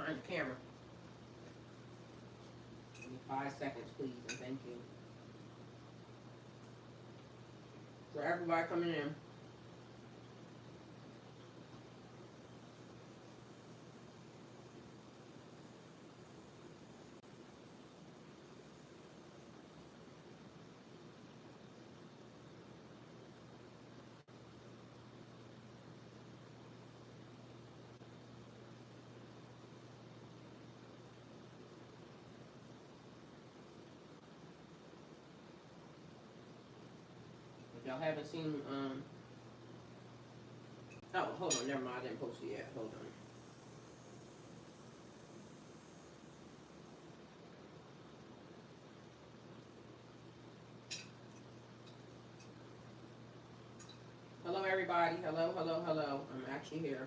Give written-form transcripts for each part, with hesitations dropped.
behind the camera. Give me 5 seconds, please, and thank you. For everybody coming in. If y'all haven't seen, oh, hold on, never mind, I didn't post it yet. Hold on. Hello, everybody. Hello, hello, hello. I'm actually here.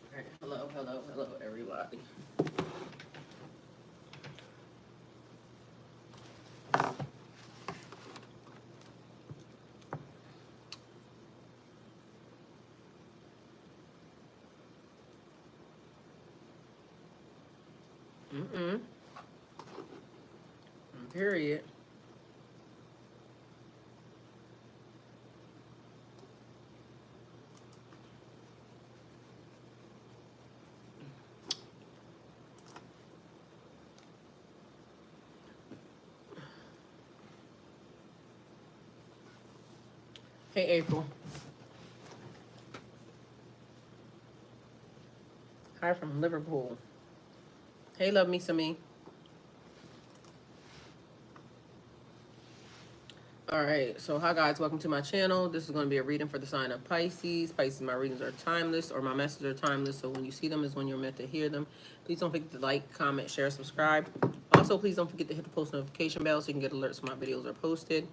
All right. Hello, hello, hello, everybody. Period. Hey, April. Hi from Liverpool. Hey, love me some me. All right, so hi guys, welcome to my channel. This is going to be a reading for the sign of Pisces. Pisces, my readings are timeless, or my messages are timeless, so when you see them is when you're meant to hear them. Please don't forget to like, comment, share, subscribe. Also, please don't forget to hit the post notification bell so you can get alerts when my videos are posted.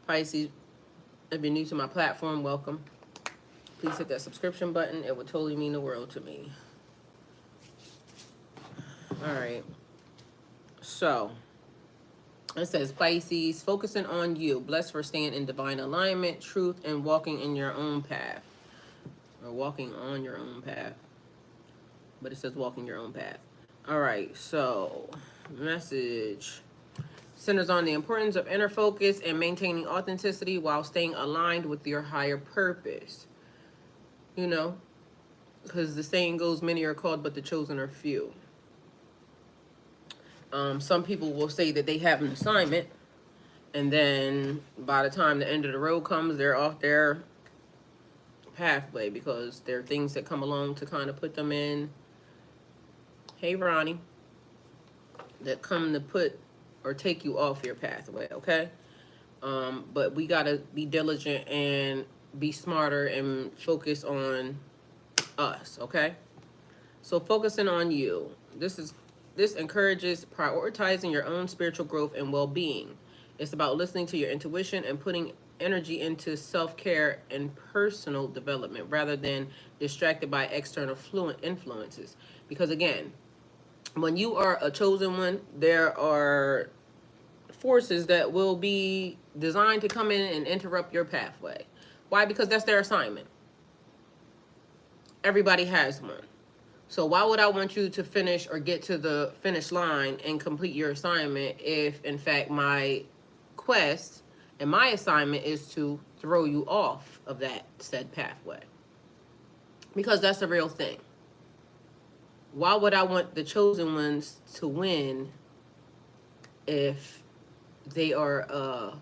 Pisces, if you're new to my platform, welcome. Please hit that subscription button. It would totally mean the world to me. All right, so it says, Pisces, focusing on you, blessed for staying in divine alignment, truth, and walking in your own path. Or walking on your own path. But it says walking your own path. All right, so message centers on the importance of inner focus and maintaining authenticity while staying aligned with your higher purpose. You know, because the saying goes, many are called, but the chosen are few. Some people will say that they have an assignment, and then by the time the end of the road comes, they're off their pathway because there are things that come along to kind of put them in. Hey, Ronnie. That come to put or take you off your pathway, okay? But we got to be diligent and be smarter and focus on us, okay? So focusing on you. This encourages prioritizing your own spiritual growth and well-being. It's about listening to your intuition and putting energy into self-care and personal development rather than distracted by external influences. Because again, when you are a chosen one, there are forces that will be designed to come in and interrupt your pathway. Why? Because that's their assignment. Everybody has one. So why would I want you to finish or get to the finish line and complete your assignment if, in fact, my quest and my assignment is to throw you off of that said pathway? because that's a real thing. Why would I want the chosen ones to win if they are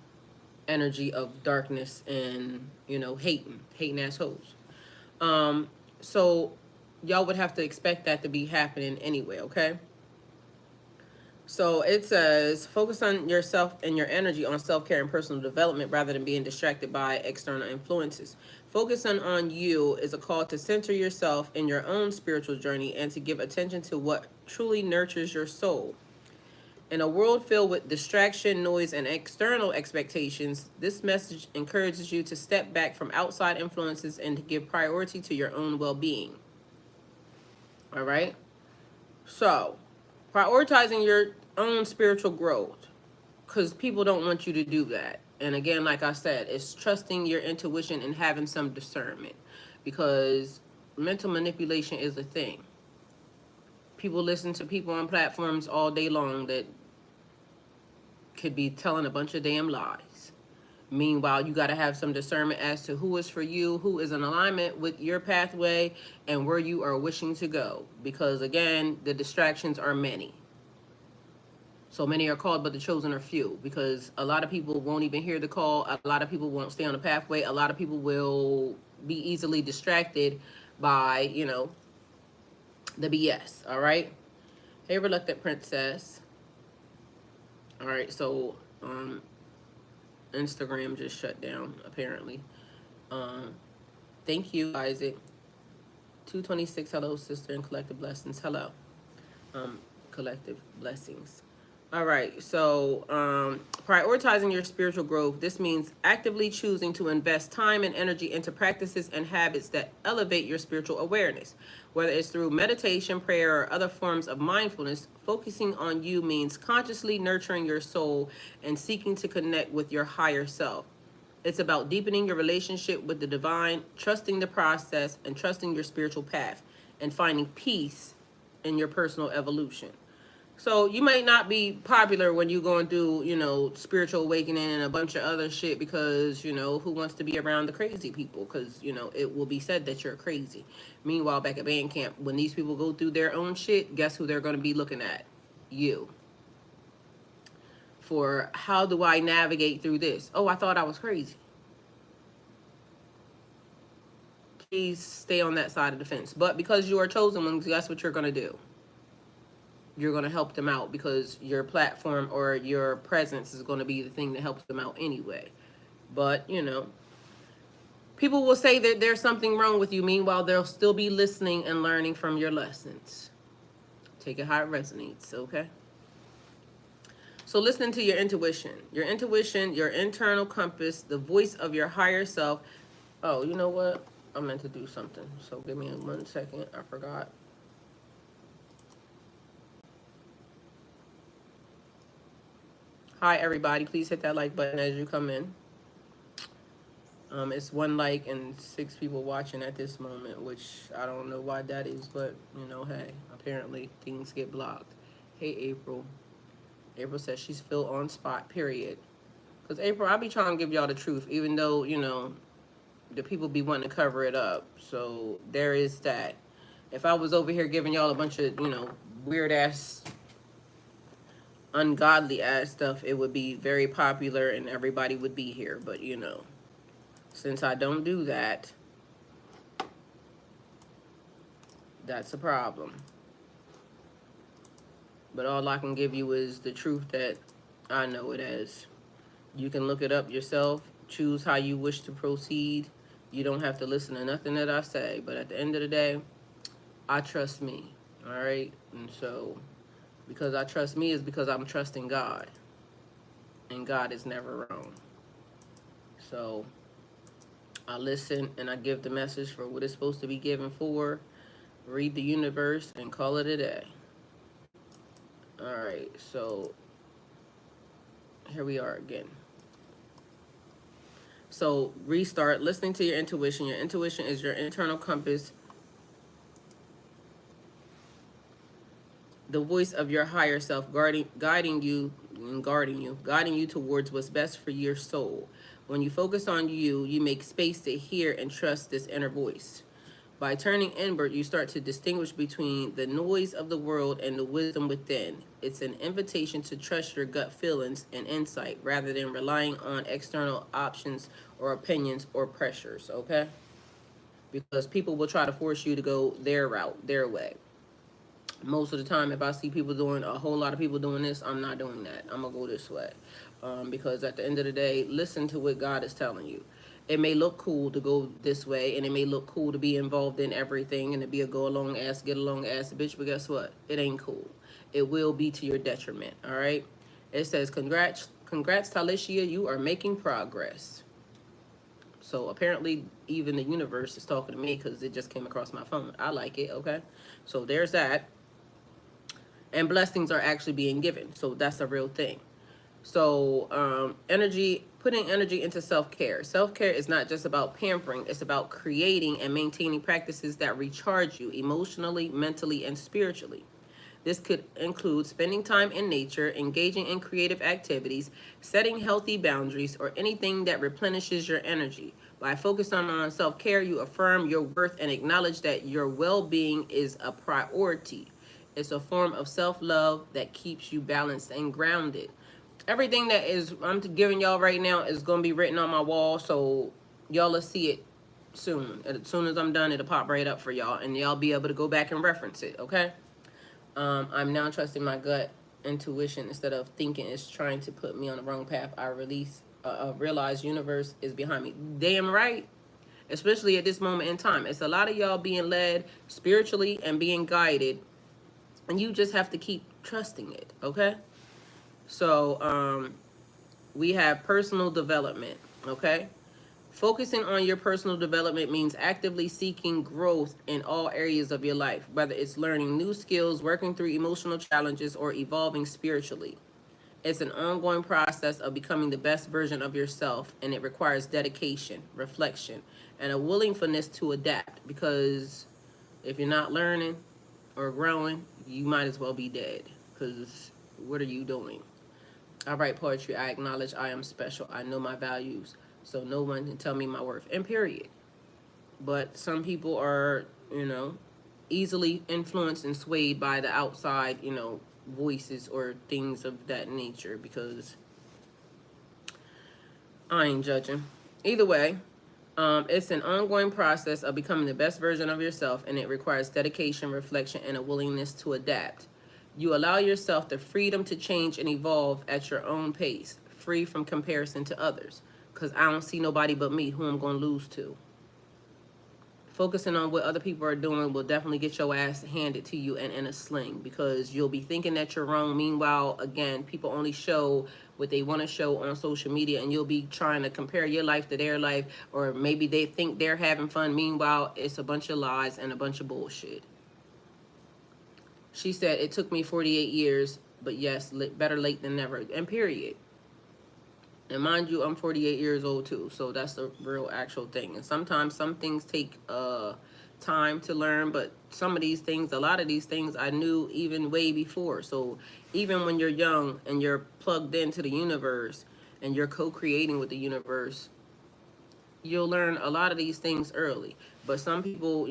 energy of darkness and, you know, hating assholes? Um, so y'all would have to expect that to be happening anyway, okay? So it says focus on yourself and your energy on self-care and personal development rather than being distracted by external influences. Focusing on you is a call to center yourself in your own spiritual journey and to give attention to what truly nurtures your soul. In a world filled with distraction, noise, and external expectations, this message encourages you to step back from outside influences and to give priority to your own well-being. All right? So, prioritizing your own spiritual growth, because people don't want you to do that. And again, like I said, it's trusting your intuition and having some discernment, because mental manipulation is a thing. People listen to people on platforms all day long that could be telling a bunch of damn lies. Meanwhile, you got to have some discernment as to who is for you, who is in alignment with your pathway, and where you are wishing to go. Because again, the distractions are many. So many are called, but the chosen are few. Because a lot of people won't even hear the call. A lot of people won't stay on the pathway. A lot of people will be easily distracted by, you know, the BS. All right. Hey, reluctant princess. All right. So, Instagram just shut down apparently. Um, thank you, Isaac. 226. Hello, sister, and collective blessings. Hello. Collective blessings. All right, so prioritizing your spiritual growth. This means actively choosing to invest time and energy into practices and habits that elevate your spiritual awareness. Whether it's through meditation, prayer, or other forms of mindfulness, focusing on you means consciously nurturing your soul and seeking to connect with your higher self. It's about deepening your relationship with the divine, trusting the process, and trusting your spiritual path, and finding peace in your personal evolution. So you might not be popular when you're going through, you know, spiritual awakening and a bunch of other shit because, you know, who wants to be around the crazy people? Because, you know, it will be said that you're crazy. Meanwhile, back at band camp, when these people go through their own shit, guess who they're going to be looking at? You. For how do I navigate through this? Oh, I thought I was crazy. Please stay on that side of the fence. But because you are chosen ones, that's what you're going to do. You're going to help them out because your platform or your presence is going to be the thing that helps them out anyway. But, you know, people will say that there's something wrong with you. Meanwhile, they'll still be listening and learning from your lessons. Take it how it resonates, okay? So listening to your intuition, your internal compass, the voice of your higher self. Oh, you know what? I meant to do something. So give me 1 second. I forgot. Hi, everybody. Please hit that like button as you come in. It's 1 like and 6 people watching at this moment, which I don't know why that is, but, you know, hey, apparently things get blocked. Hey, April. April says she's still on spot, period. Because, April, I be trying to give y'all the truth, even though, you know, the people be wanting to cover it up. So there is that. If I was over here giving y'all a bunch of, you know, weird-ass, ungodly-ass stuff, it would be very popular and everybody would be here. But, you know, since I don't do that, that's a problem. But all I can give you is the truth that I know it as. You can look it up yourself, choose how you wish to proceed. You don't have to listen to nothing that I say. But at the end of the day, I trust me, all right? And so, because I trust me is because I'm trusting God. And God is never wrong. So, I listen and I give the message for what it's supposed to be given for. Read the universe and call it a day. All right, so here we are again. So restart, listening to your intuition. Your intuition is your internal compass, the voice of your higher self, guiding you towards what's best for your soul. When you focus on you, you make space to hear and trust this inner voice. By turning inward, you start to distinguish between the noise of the world and the wisdom within. It's an invitation to trust your gut feelings and insight rather than relying on external options or opinions or pressures, okay? Because people will try to force you to go their route, their way. Most of the time, if I see people doing, a whole lot of people doing this, I'm not doing that. I'm gonna go this way, because at the end of the day, listen to what God is telling you. It may look cool to go this way, and it may look cool to be involved in everything and to be a go along ass, get along ass bitch, but guess what? It ain't cool. It will be to your detriment. All right. It says, congrats, Talisha, you are making progress. So apparently, even the universe is talking to me because it just came across my phone. I like it. Okay. So there's that, and blessings are actually being given, so that's a real thing. So putting energy into self-care. Self-care is not just about pampering, it's about creating and maintaining practices that recharge you emotionally, mentally, and spiritually. This could include spending time in nature, engaging in creative activities, setting healthy boundaries, or anything that replenishes your energy. By focusing on self care, you affirm your worth and acknowledge that your well being is a priority. It's a form of self love that keeps you balanced and grounded. Everything that is I'm giving y'all right now is going to be written on my wall, so y'all will see it soon. As soon as I'm done, it'll pop right up for y'all, and y'all be able to go back and reference it, okay? I'm now trusting my gut intuition instead of thinking it's trying to put me on the wrong path. Realize universe is behind me. Damn right. Especially at this moment in time. It's a lot of y'all being led spiritually and being guided. And you just have to keep trusting it. Okay? So, we have personal development. Okay? Focusing on your personal development means actively seeking growth in all areas of your life, whether it's learning new skills, working through emotional challenges, or evolving spiritually. It's an ongoing process of becoming the best version of yourself, and it requires dedication, reflection, and a willingness to adapt, because if you're not learning or growing, you might as well be dead, because what are you doing? I write poetry. I acknowledge I am special. I know my values. So no one can tell me my worth. And period. But some people are, easily influenced and swayed by the outside, voices or things of that nature, because I ain't judging. Either way, it's an ongoing process of becoming the best version of yourself, and it requires dedication, reflection, and a willingness to adapt. You allow yourself the freedom to change and evolve at your own pace, free from comparison to others. Because I don't see nobody but me who I'm going to lose to. Focusing on what other people are doing will definitely get your ass handed to you and in a sling, because you'll be thinking that you're wrong. Meanwhile, again, people only show what they want to show on social media, and you'll be trying to compare your life to their life, or maybe they think they're having fun. Meanwhile, it's a bunch of lies and a bunch of bullshit. She said, it took me 48 years, but yes, better late than never. And period. And mind you, I'm 48 years old too, so that's the real actual thing. And sometimes some things take time to learn, but some of these things, a lot of these things I knew even way before. So even when you're young and you're plugged into the universe and you're co-creating with the universe, you'll learn a lot of these things early. But some people,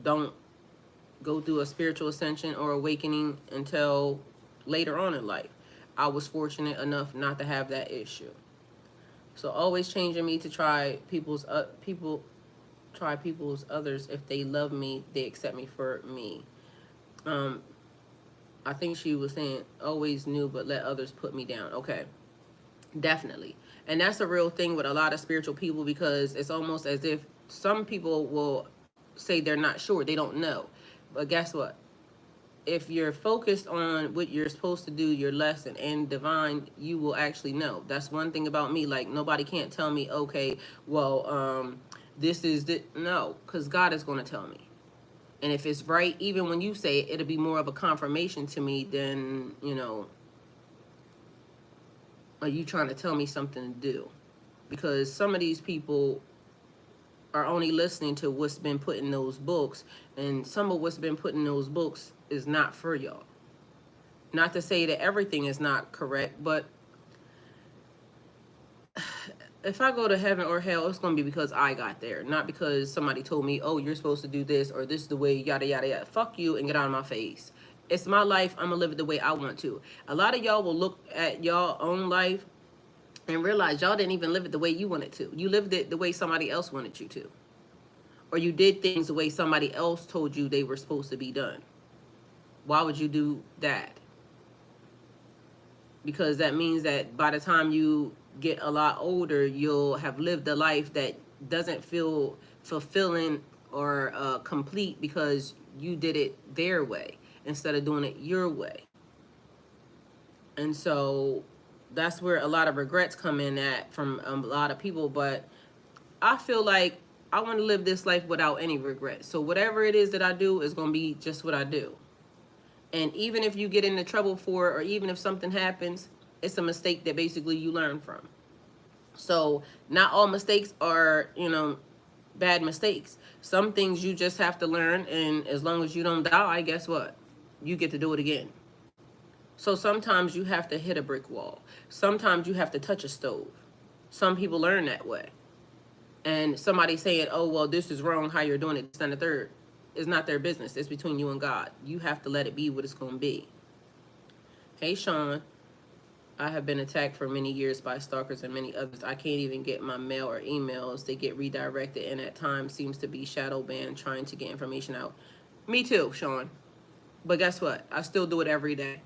don't go through a spiritual ascension or awakening until later on in life. I was fortunate enough not to have that issue. So always changing me to try people's others. If they love me, they accept me for me. Um, I think she was saying always knew, but let others put me down. Okay, definitely, and that's a real thing with a lot of spiritual people, because it's almost as if some people will say they're not sure, they don't know, but guess what? If you're focused on what you're supposed to do, your lesson and divine, you will actually know. That's one thing about me. Like, nobody can't tell me, okay, well, this is the no, because God is going to tell me. And if it's right, even when you say it, it'll be more of a confirmation to me than, are you trying to tell me something to do? Because some of these people are only listening to what's been put in those books, and some of what's been put in those books is not for y'all. Not to say that everything is not correct, but if I go to heaven or hell, it's going to be because I got there, not because somebody told me, oh, you're supposed to do this or this is the way, yada, yada, yada. Fuck you and get out of my face. It's my life. I'm going to live it the way I want to. A lot of y'all will look at y'all own life and realize y'all didn't even live it the way you wanted to. You lived it the way somebody else wanted you to. Or you did things the way somebody else told you they were supposed to be done. Why would you do that? Because that means that by the time you get a lot older, you'll have lived a life that doesn't feel fulfilling or complete because you did it their way instead of doing it your way. And so that's where a lot of regrets come in at from a lot of people. But I feel like I want to live this life without any regrets. So whatever it is that I do is going to be just what I do. And even if you get into trouble for it, or even if something happens, it's a mistake that basically you learn from. So not all mistakes are, bad mistakes. Some things you just have to learn, and as long as you don't die, guess what? You get to do it again. So sometimes you have to hit a brick wall. Sometimes you have to touch a stove. Some people learn that way. And somebody saying, oh, well, this is wrong, how you're doing it, this and the third, is not their business. It's between you and God. You have to let it be what it's going to be. Hey, Sean. I have been attacked for many years by stalkers and many others. I can't even get my mail or emails. They get redirected and at times seems to be shadow banned trying to get information out. Me too, Sean. But guess what? I still do it every day.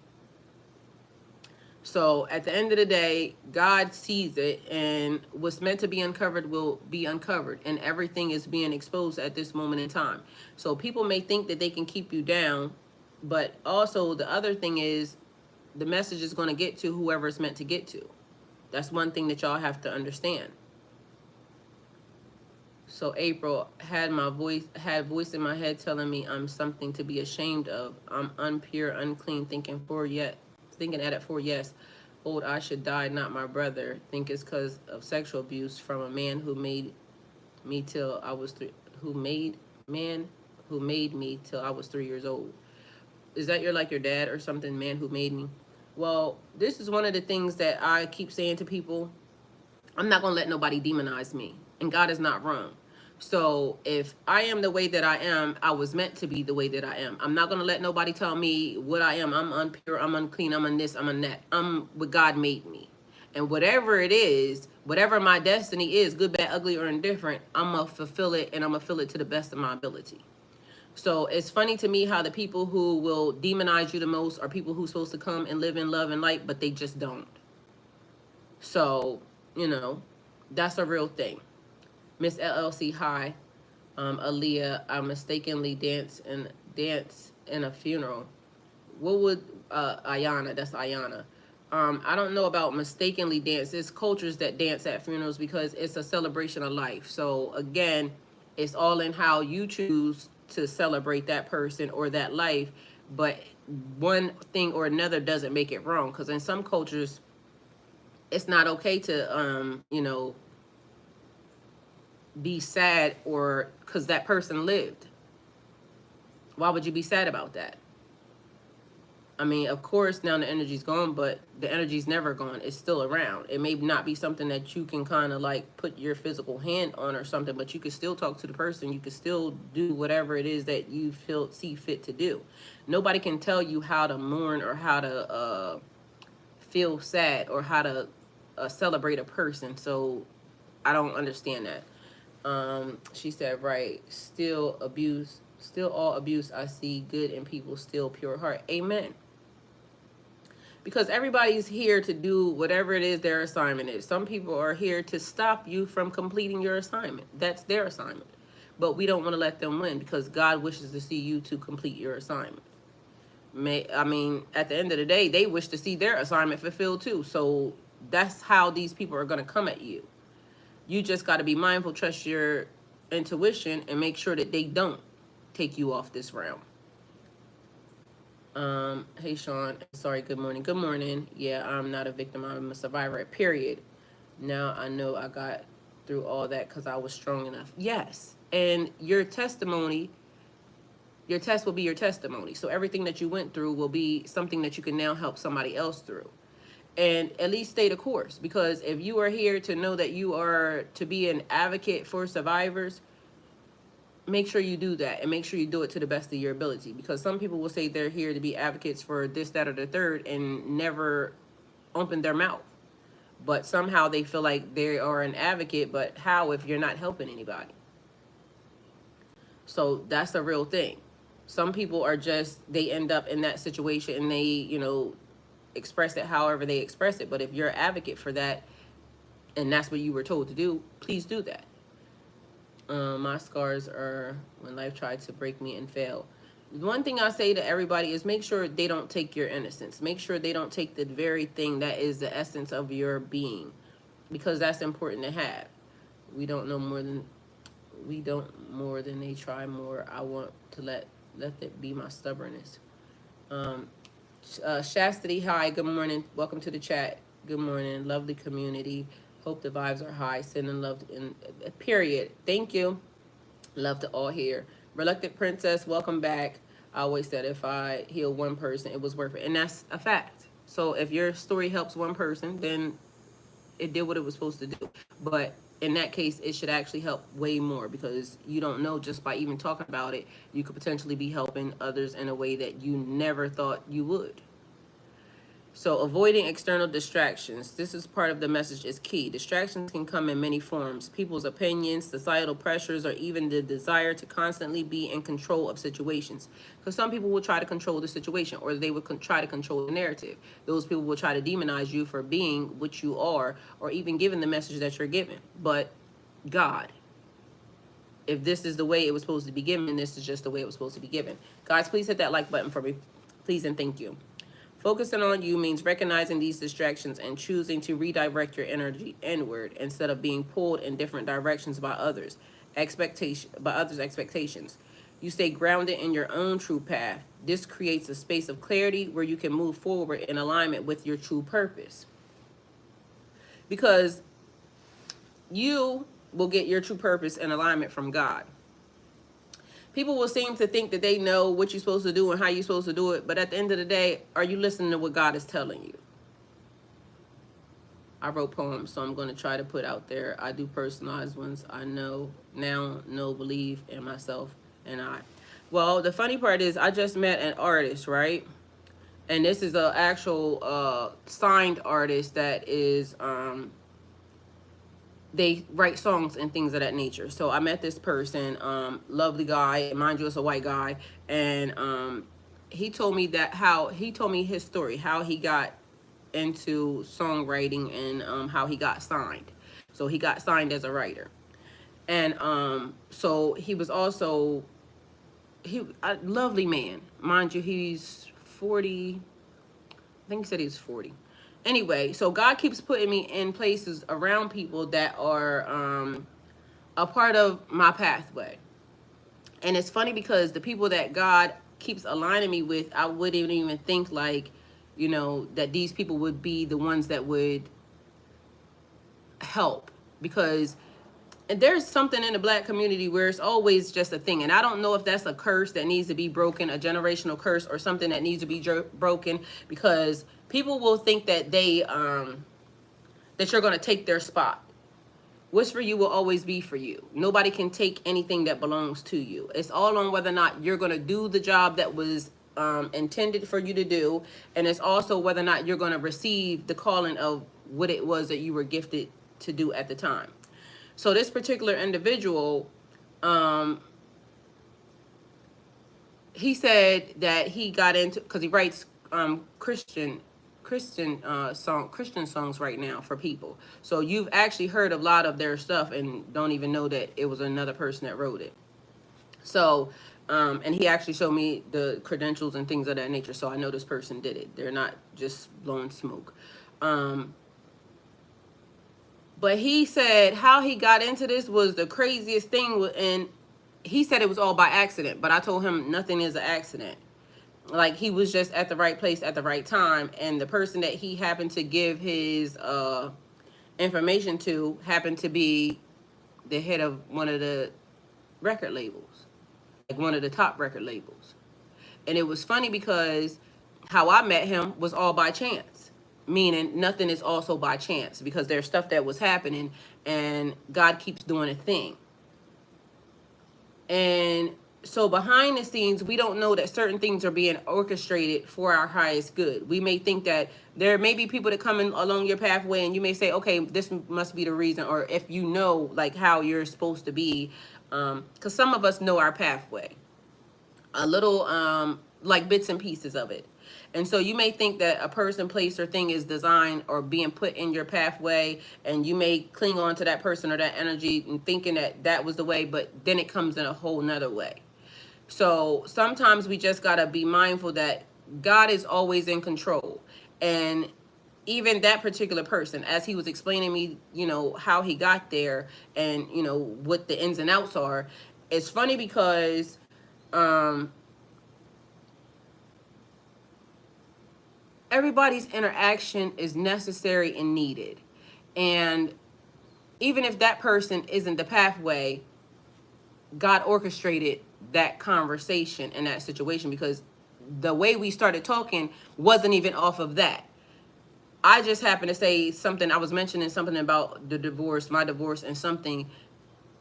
So at the end of the day, God sees it, and what's meant to be uncovered will be uncovered, and everything is being exposed at this moment in time. So people may think that they can keep you down, but also the other thing is the message is going to get to whoever it's meant to get to. That's one thing that y'all have to understand. So April had voice in my head telling me I'm something to be ashamed of. I'm unpure, unclean, thinking at it for yes. Old I should die, not my brother. Think it's because of sexual abuse from a man who made me till I was who made me till I was 3 years old. Is that your dad or something, man who made me? Well, this is one of the things that I keep saying to people. I'm not going to let nobody demonize me. And God is not wrong. So if I am the way that I am, I was meant to be the way that I am. I'm not going to let nobody tell me what I am. I'm unpure, I'm unclean, I'm on this, I'm on that. I'm what God made me. And whatever it is, whatever my destiny is, good, bad, ugly, or indifferent, I'm going to fulfill it, and I'm going to fill it to the best of my ability. So it's funny to me how the people who will demonize you the most are people who's supposed to come and live in love and light, but they just don't. So, that's a real thing. Miss LLC, hi. Aaliyah, I mistakenly dance in a funeral. What would Ayana? That's Ayana. I don't know about mistakenly dance. There's cultures that dance at funerals because it's a celebration of life. So again, it's all in how you choose to celebrate that person or that life. But one thing or another doesn't make it wrong, because in some cultures, it's not okay to be sad or because that person lived. Why would you be sad about that? I mean, of course, now the energy's gone, but the energy's never gone. It's still around. It may not be something that you can kind of like put your physical hand on or something, but you can still talk to the person. You can still do whatever it is that you see fit to do. Nobody can tell you how to mourn or how to feel sad or how to celebrate a person. So I don't understand that. She said, right, still all abuse I see, good in people, still pure heart. Amen. Because everybody's here to do whatever it is their assignment is. Some people are here to stop you from completing your assignment. That's their assignment. But we don't want to let them win because God wishes to see you to complete your assignment. At the end of the day, they wish to see their assignment fulfilled too. So that's how these people are going to come at you. You just got to be mindful, trust your intuition, and make sure that they don't take you off this realm. Hey, Sean. Sorry, good morning. Good morning. Yeah, I'm not a victim. I'm a survivor, period. Now I know I got through all that because I was strong enough. Yes. And your testimony, your test will be your testimony. So everything that you went through will be something that you can now help somebody else through. and at least stay the course. Because if you are here to know that you are to be an advocate for survivors, make sure you do that, and make sure you do it to the best of your ability. Because some people will say they're here to be advocates for this, that, or the third, and never open their mouth. But somehow they feel like they are an advocate, but how if you're not helping anybody? So that's a real thing. Some people are just, they end up in that situation and they, express it however they express it. But if you're an advocate for that, and that's what you were told to do, please do that. My scars are when life tried to break me and fail. One thing I say to everybody is make sure they don't take your innocence. Make sure they don't take the very thing that is the essence of your being, because that's important to have. We don't know more than we don't more than they try more. I want to let that be my stubbornness. Um, Chastity, hi, good morning. Welcome to the chat. Good morning, lovely community. Hope the vibes are high. Sending love in period. Thank you. Love to all here. Reluctant Princess, welcome back. I always said if I heal one person, it was worth it. And that's a fact. So if your story helps one person, then it did what it was supposed to do. But in that case, it should actually help way more, because you don't know, just by even talking about it, you could potentially be helping others in a way that you never thought you would. So avoiding external distractions. This is part of the message is key. Distractions can come in many forms. People's opinions, societal pressures, or even the desire to constantly be in control of situations. Because some people will try to control the situation, or they will try to control the narrative. Those people will try to demonize you for being what you are, or even giving the message that you're giving. But God, if this is the way it was supposed to be given, this is just the way it was supposed to be given. Guys, please hit that like button for me. Please and thank you. Focusing on you means recognizing these distractions and choosing to redirect your energy inward instead of being pulled in different directions by others' expectations. You stay grounded in your own true path. This creates a space of clarity where you can move forward in alignment with your true purpose. Because you will get your true purpose and alignment from God. People will seem to think that they know what you're supposed to do and how you're supposed to do it, but at the end of the day, are you listening to what God is telling you? I wrote poems, so I'm going to try to put out there. I do personalized ones. I know believe in myself and I. Well, the funny part is I just met an artist, right? And this is an actual signed artist that is they write songs and things of that nature. So I met this person, lovely guy, mind you, it's a white guy, and he told me his story, how he got into songwriting, and how he got signed. So he got signed as a writer, and so he was also a lovely man, mind you. He's 40. I think he said he was 40. Anyway, so God keeps putting me in places around people that are a part of my pathway. And it's funny because the people that God keeps aligning me with, I wouldn't even think like, that these people would be the ones that would help. Because there's something in the black community where it's always just a thing. And I don't know if that's a curse that needs to be broken, a generational curse, or something that needs to be broken, because people will think that that you're going to take their spot. What's for you will always be for you. Nobody can take anything that belongs to you. It's all on whether or not you're going to do the job that was intended for you to do. And it's also whether or not you're going to receive the calling of what it was that you were gifted to do at the time. So this particular individual, he said that he got into, because he writes Christian songs right now for people. So you've actually heard a lot of their stuff and don't even know that it was another person that wrote it. So, and he actually showed me the credentials and things of that nature. So I know this person did it. They're not just blowing smoke. But he said how he got into this was the craziest thing. And he said it was all by accident. But I told him nothing is an accident. Like, he was just at the right place at the right time. And the person that he happened to give his information to happened to be the head of one of the record labels. Like, one of the top record labels. And it was funny because how I met him was all by chance. meaning nothing is also by chance, because there's stuff that was happening and God keeps doing a thing. And so behind the scenes, we don't know that certain things are being orchestrated for our highest good. We may think that there may be people that come in along your pathway and you may say, okay, this must be the reason. Or if you know like how you're supposed to be, because some of us know our pathway a little, like bits and pieces of it. And so you may think that a person, place, or thing is designed or being put in your pathway, and you may cling on to that person or that energy and thinking that that was the way, but then it comes in a whole nother way. So sometimes we just got to be mindful that God is always in control. And even that particular person, as he was explaining me, how he got there and, what the ins and outs are, it's funny because everybody's interaction is necessary and needed. And even if that person isn't the pathway, God orchestrated that conversation and that situation, because the way we started talking wasn't even off of that. I just happened to say something. I was mentioning something about the divorce, my divorce, and something.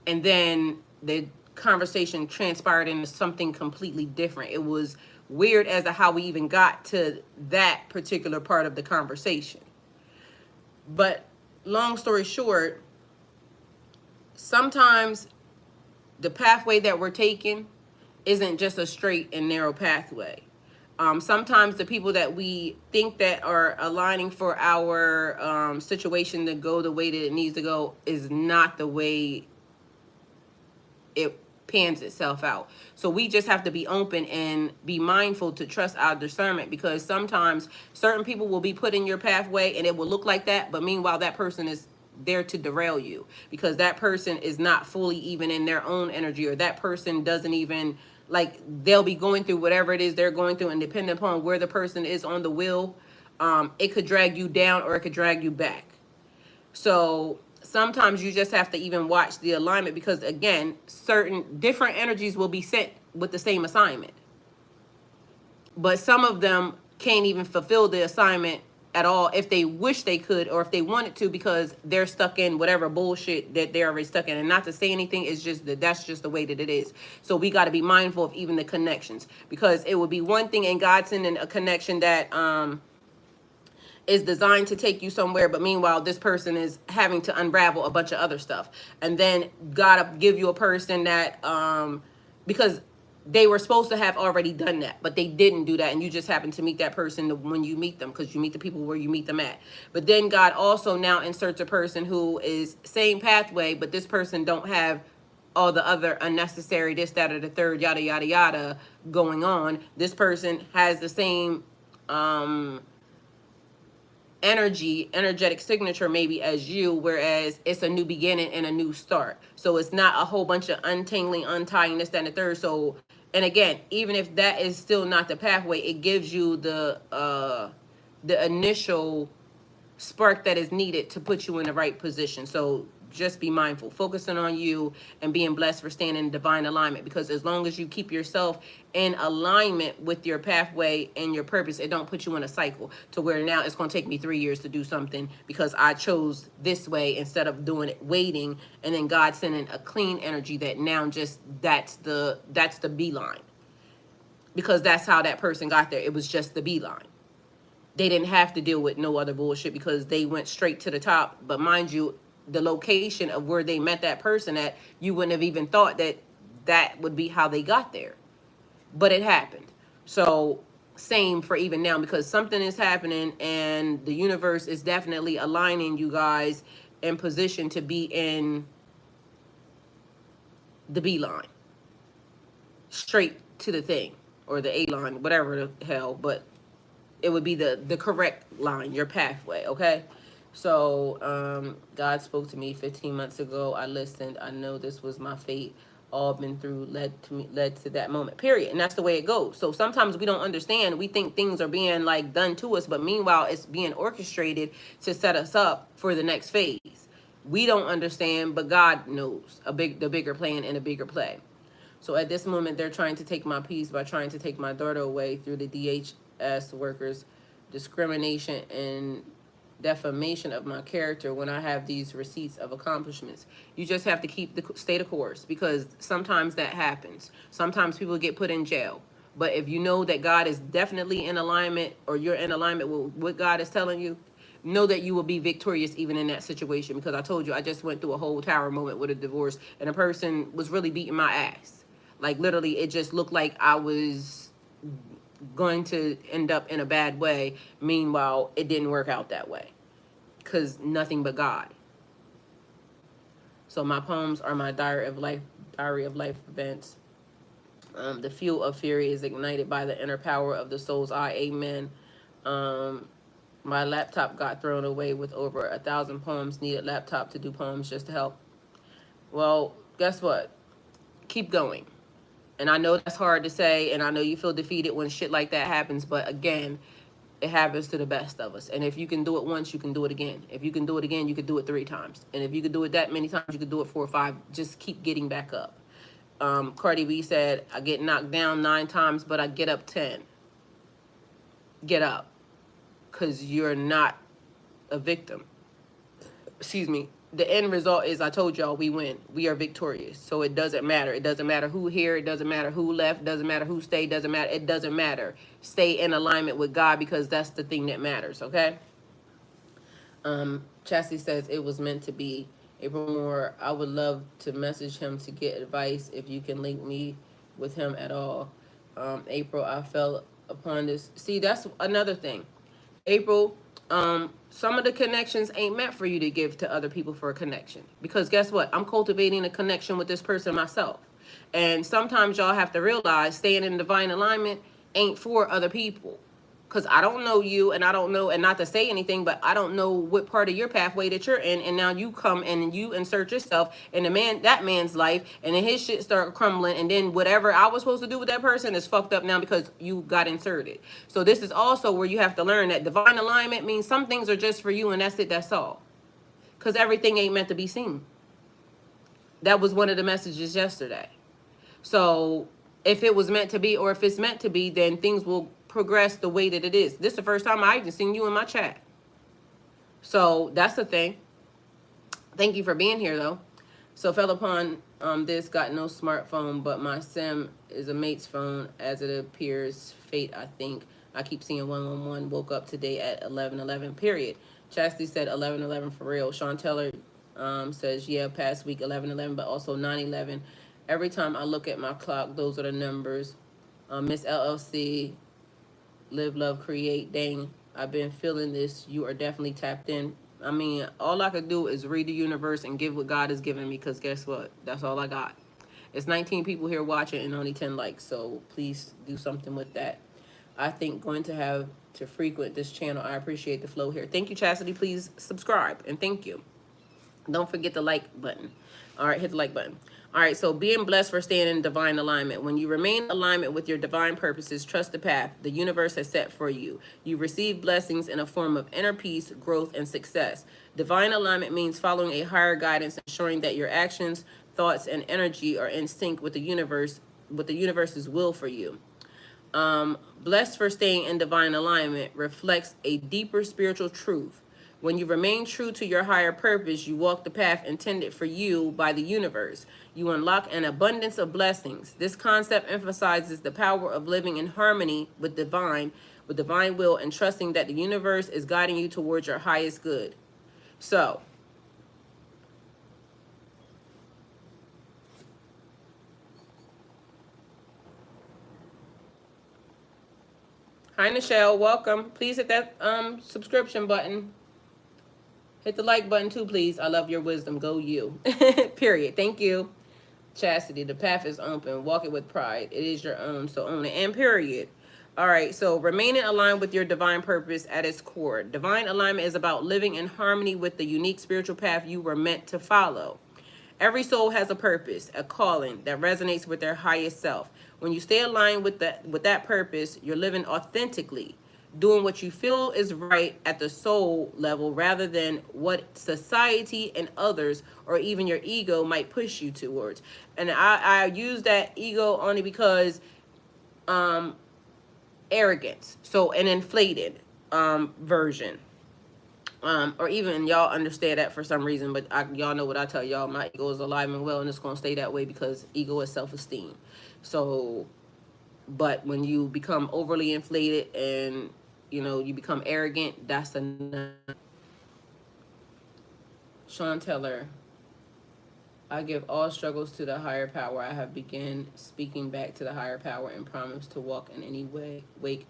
And then the conversation transpired into something completely different. It was weird as to how we even got to that particular part of the conversation. But long story short, sometimes the pathway that we're taking isn't just a straight and narrow pathway. Sometimes the people that we think that are aligning for our situation to go the way that it needs to go is not the way it pans itself out. So we just have to be open and be mindful to trust our discernment, because sometimes certain people will be put in your pathway and it will look like that, but meanwhile that person is there to derail you, because that person is not fully even in their own energy, or that person doesn't even, like, they'll be going through whatever it is they're going through, and depending upon where the person is on the wheel, it could drag you down or it could drag you back. So sometimes you just have to even watch the alignment, because again, certain different energies will be sent with the same assignment, but some of them can't even fulfill the assignment at all if they wish they could, or if they wanted to, because they're stuck in whatever bullshit that they're already stuck in. And not to say anything, it's just that's just the way that it is. So we got to be mindful of even the connections, because it would be one thing in God sending a connection that is designed to take you somewhere, but meanwhile this person is having to unravel a bunch of other stuff. And then God give you a person that because they were supposed to have already done that, but they didn't do that, and you just happen to meet that person when you meet them, because you meet the people where you meet them at. But then God also now inserts a person who is same pathway, but this person don't have all the other unnecessary this, that, or the third, yada yada yada going on. This person has the same energetic signature maybe as you, whereas it's a new beginning and a new start. So it's not a whole bunch of untangling, untying, this, that, and the third. So, and again, even if that is still not the pathway, it gives you the initial spark that is needed to put you in the right position. So just be mindful, focusing on you and being blessed for staying in divine alignment, because as long as you keep yourself in alignment with your pathway and your purpose, it don't put you in a cycle to where now it's going to take me 3 years to do something because I chose this way instead of doing it, waiting, and then God sending a clean energy that now just that's the beeline, because that's how that person got there. It was just the beeline. They didn't have to deal with no other bullshit because they went straight to the top. But mind you, the location of where they met that person at, you wouldn't have even thought that that would be how they got there. But it happened. So same for even now, because something is happening and the universe is definitely aligning you guys in position to be in the B line. Straight to the thing. Or the A line, whatever the hell. But it would be the correct line, your pathway, okay? So God spoke to me 15 months ago. I listened. I know this was my fate. All been through led to that moment, period. And that's the way it goes. So sometimes we don't understand. We think things are being like done to us, but meanwhile it's being orchestrated to set us up for the next phase. We don't understand, but God knows the bigger plan and a bigger play. So at this moment, they're trying to take my peace by trying to take my daughter away through the DHS workers, discrimination, and defamation of my character when I have these receipts of accomplishments. You just have to keep the stay the course, because sometimes that happens. Sometimes people get put in jail. But if you know that God is definitely in alignment, or you're in alignment with what God is telling you, know that you will be victorious even in that situation. Because I told you, I just went through a whole tower moment with a divorce, and a person was really beating my ass. Like literally, it just looked like I was going to end up in a bad way. Meanwhile, it didn't work out that way, because nothing but God. So my poems are my diary of life events. The fuel of fury is ignited by the inner power of the soul's eye. Amen. Um, my laptop got thrown away with over 1,000 poems. Needed laptop to do poems just to help. Well, guess what? Keep going. And I know that's hard to say, and I know you feel defeated when shit like that happens, but again, it happens to the best of us. And if you can do it once, you can do it again. If you can do it again, you can do it 3 times. And if you can do it that many times, you can do it 4 or 5. Just keep getting back up. Cardi B said, I get knocked down 9 times, but I get up 10. Get up. Because you're not a victim. Excuse me. The end result is, I told y'all, we win. We are victorious. So it doesn't matter. It doesn't matter who here. It doesn't matter who left. It doesn't matter who stayed. Doesn't matter. It doesn't matter. Stay in alignment with God, because that's the thing that matters, okay? Chastity says, it was meant to be. April Moore, I would love to message him to get advice if you can link me with him at all. April, I fell upon this. See, that's another thing. April, some of the connections ain't meant for you to give to other people for a connection. Because guess what? I'm cultivating a connection with this person myself. And sometimes y'all have to realize staying in divine alignment ain't for other people. Because I don't know you, and I don't know, and not to say anything, but I don't know what part of your pathway that you're in, and now you come and you insert yourself in that man's life, and then his shit start crumbling, and then whatever I was supposed to do with that person is fucked up now because you got inserted. So this is also where you have to learn that divine alignment means some things are just for you, and that's it, that's all. Because everything ain't meant to be seen. That was one of the messages yesterday. So if it was meant to be, or if it's meant to be, then things will progress the way that it is. This is the first time I even seen you in my chat. So that's the thing. Thank you for being here, though. So fell upon this, got no smartphone, but my sim is a mate's phone, as it appears fate, I think. I keep seeing 111, woke up today at 11:11, period. Chastity said 11:11 for real. Sean Teller says, yeah, past week 11:11, but also 9:11. Every time I look at my clock, those are the numbers. Miss LLC, live, love, create. Dang, I've been feeling this. You are definitely tapped in. I mean, all I could do is read the universe and give what God has given me, because guess what? That's all I got. It's 19 people here watching and only 10 likes, so please do something with that. I think going to have to frequent this channel. I appreciate the flow here. Thank you, Chastity. Please subscribe, and thank you. Don't forget the like button. All right, hit the like button. All right, so being blessed for staying in divine alignment. When you remain in alignment with your divine purposes, trust the path the universe has set for you. You receive blessings in a form of inner peace, growth, and success. Divine alignment means following a higher guidance, ensuring that your actions, thoughts, and energy are in sync with the universe's will for you. Blessed for staying in divine alignment reflects a deeper spiritual truth. When you remain true to your higher purpose, you walk the path intended for you by the universe. You unlock an abundance of blessings. This concept emphasizes the power of living in harmony with divine will, and trusting that the universe is guiding you towards your highest good. So, hi Nichelle, welcome. Please hit that subscription button. Hit the like button too, please. I love your wisdom. Go you. Period. Thank you. Chastity, the path is open. Walk it with pride. It is your own, so own it. And period. All right, so remaining aligned with your divine purpose at its core. Divine alignment is about living in harmony with the unique spiritual path you were meant to follow. Every soul has a purpose, a calling that resonates with their highest self. When you stay aligned with that purpose, you're living authentically, doing what you feel is right at the soul level rather than what society and others or even your ego might push you towards. And I use that ego only because arrogance, so an inflated version. or even y'all understand that for some reason, but y'all know what I tell y'all. My ego is alive and well, and it's going to stay that way because ego is self-esteem. So, but when you become overly inflated and, you know, you become arrogant, that's the Sean Teller. I give all struggles to the higher power. I have begun speaking back to the higher power and promise to walk in any way, wake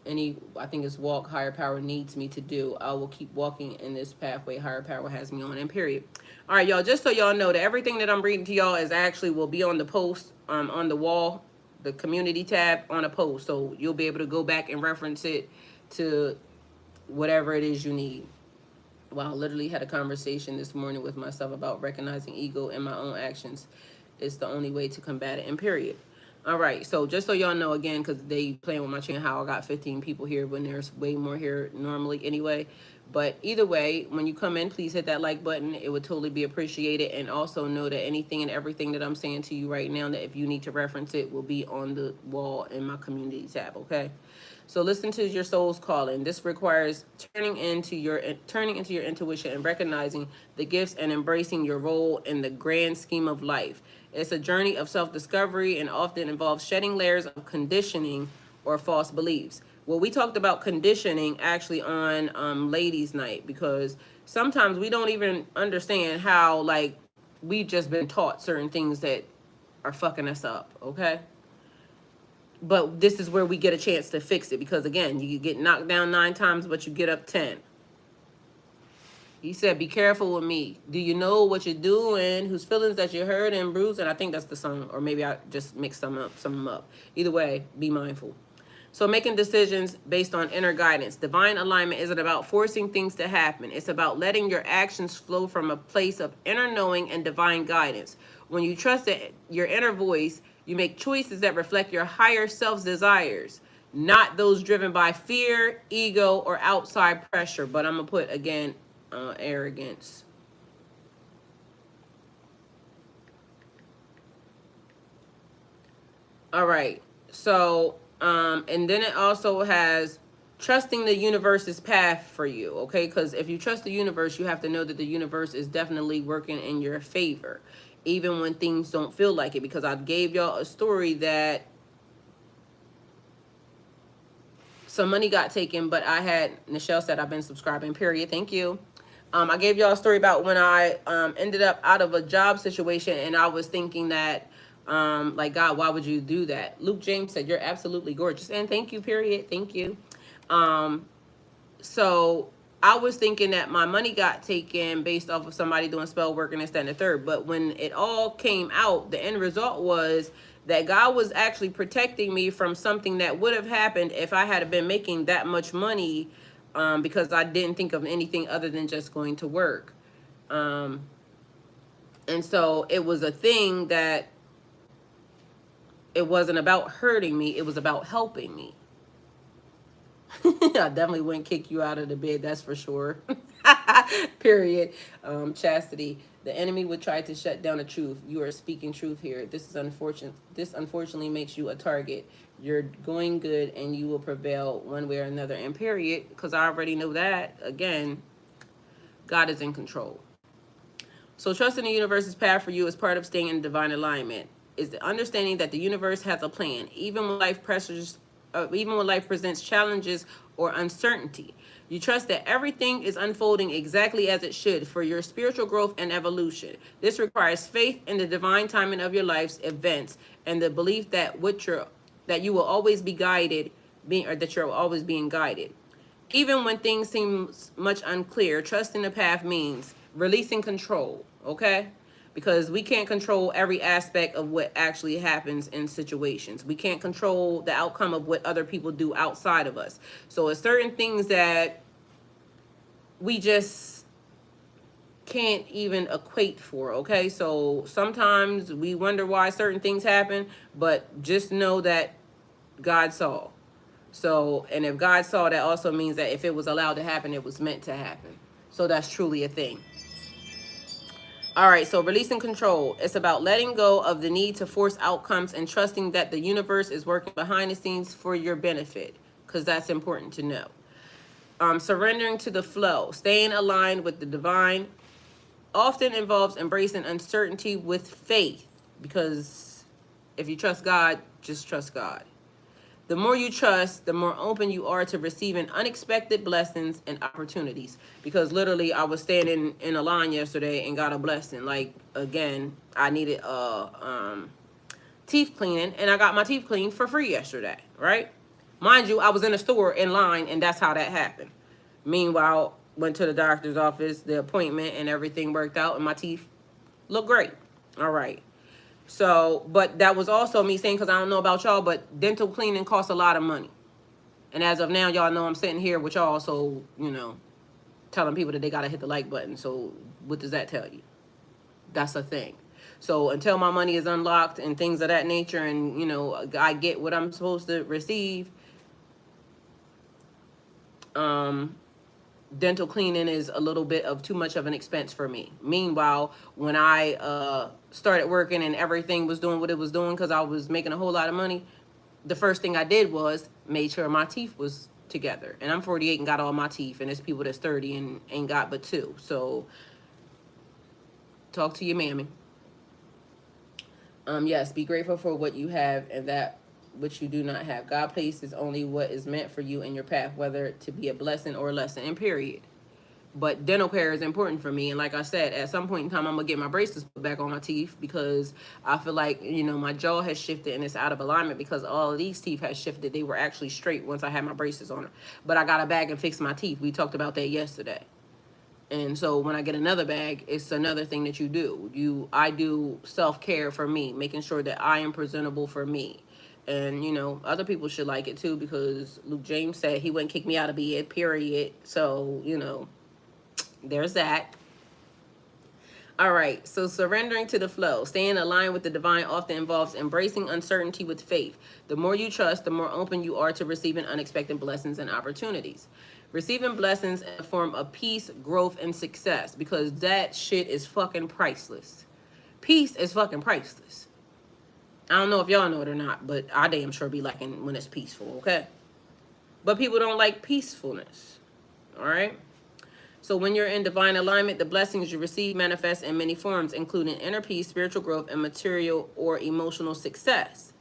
any, I think it's walk higher power needs me to do. I will keep walking in this pathway higher power has me on, and period. All right, y'all, just so y'all know that everything that I'm reading to y'all is actually will be on the post, on the wall, the community tab on a post. So you'll be able to go back and reference it to whatever it is you need. Wow, literally had a conversation this morning with myself about recognizing ego in my own actions. It's the only way to combat it, and period. All right, so just so y'all know, again, because they playing with my channel, how I got 15 people here when there's way more here normally anyway. But either way, when you come in, please hit that like button. It would totally be appreciated. And also know that anything and everything that I'm saying to you right now, that if you need to reference it, will be on the wall in my community tab, okay? So listen to your soul's calling. This requires turning into your intuition and recognizing the gifts and embracing your role in the grand scheme of life. It's a journey of self-discovery and often involves shedding layers of conditioning or false beliefs. Well, we talked about conditioning actually on ladies' night, because sometimes we don't even understand how, like, we've just been taught certain things that are fucking us up, okay? But this is where we get a chance to fix it, because again, you get knocked down 9 times, but you get up 10. He said, be careful with me. Do you know what you're doing? Whose feelings that you hurt and bruised? And I think that's the song, or maybe I just mixed some of them up. Either way, be mindful. So making decisions based on inner guidance. Divine alignment isn't about forcing things to happen. It's about letting your actions flow from a place of inner knowing and divine guidance. When you trust your inner voice, you make choices that reflect your higher self's desires, not those driven by fear, ego, or outside pressure. But I'm going to put, again, arrogance. All right. So, and then it also has trusting the universe's path for you, okay? Because if you trust the universe, you have to know that the universe is definitely working in your favor, even when things don't feel like it. Because I gave y'all a story that some money got taken, but I had, Nichelle said, I've been subscribing, period. Thank you. I gave y'all a story about when I ended up out of a job situation, and I was thinking that, like, God, why would you do that? Luke James said, you're absolutely gorgeous. And thank you, period. Thank you. So I was thinking that my money got taken based off of somebody doing spell work and this, that, and the third. But when it all came out, the end result was that God was actually protecting me from something that would have happened if I had been making that much money, because I didn't think of anything other than just going to work. And so it was a thing that it wasn't about hurting me. It was about helping me. I definitely wouldn't kick you out of the bed, that's for sure. Period. Chastity. The enemy would try to shut down the truth. You are speaking truth here. This is unfortunate. This unfortunately makes you a target. You're going good and you will prevail one way or another. And period, because I already know that. Again, God is in control. So trusting the universe's path for you is part of staying in divine alignment. Is the understanding that the universe has a plan, even when life presents challenges or uncertainty. You trust that everything is unfolding exactly as it should for your spiritual growth and evolution. This requires faith in the divine timing of your life's events and the belief that you will always be guided, that you're always being guided. Even when things seem much unclear, trusting the path means releasing control, okay? Because we can't control every aspect of what actually happens in situations. We can't control the outcome of what other people do outside of us. So it's certain things that we just can't even equate for, okay? So sometimes we wonder why certain things happen, but just know that God saw. So, and if God saw, that also means that if it was allowed to happen, it was meant to happen. So that's truly a thing. All right, so releasing control. It's about letting go of the need to force outcomes and trusting that the universe is working behind the scenes for your benefit, because that's important to know. Surrendering to the flow, staying aligned with the divine, often involves embracing uncertainty with faith. Because if you trust God, just trust God. The more you trust, the more open you are to receiving unexpected blessings and opportunities. Because literally, I was standing in a line yesterday and got a blessing. Like, again, I needed teeth cleaning, and I got my teeth cleaned for free yesterday, right? Mind you, I was in a store in line, and that's how that happened. Meanwhile, went to the doctor's office, the appointment, and everything worked out, and my teeth look great. All right. So, but that was also me saying, because I don't know about y'all, but dental cleaning costs a lot of money. And as of now, y'all know I'm sitting here with y'all, so, telling people that they got to hit the like button. So what does that tell you? That's a thing. So until my money is unlocked and things of that nature, and, I get what I'm supposed to receive, dental cleaning is a little bit of too much of an expense for me. Meanwhile, when I started working and everything was doing what it was doing, because I was making a whole lot of money, the first thing I did was made sure my teeth was together. And I'm 48 and got all my teeth, and there's people that's 30 and ain't got but two. So talk to your mammy. Yes, be grateful for what you have and that which you do not have. God places only what is meant for you in your path, whether it to be a blessing or a lesson, and period. But dental care is important for me. And like I said, at some point in time, I'm going to get my braces put back on my teeth, because I feel like, my jaw has shifted and it's out of alignment, because all of these teeth has shifted. They were actually straight once I had my braces on. But I got a bag and fixed my teeth. We talked about that yesterday. And so when I get another bag, it's another thing that you do. I do self-care for me, making sure that I am presentable for me. And, other people should like it too, because Luke James said he wouldn't kick me out of bed, period. So, there's that. All right, so surrendering to the flow, staying aligned with the divine often involves embracing uncertainty with faith. The more you trust, the more open you are to receiving unexpected blessings and opportunities. Receiving blessings in the form of peace, growth, and success, because that shit is fucking priceless. Peace is fucking priceless. I don't know if y'all know it or not, but I damn sure be liking when it's peaceful, okay? But people don't like peacefulness, all right? So when you're in divine alignment, the blessings you receive manifest in many forms, including inner peace, spiritual growth, and material or emotional success.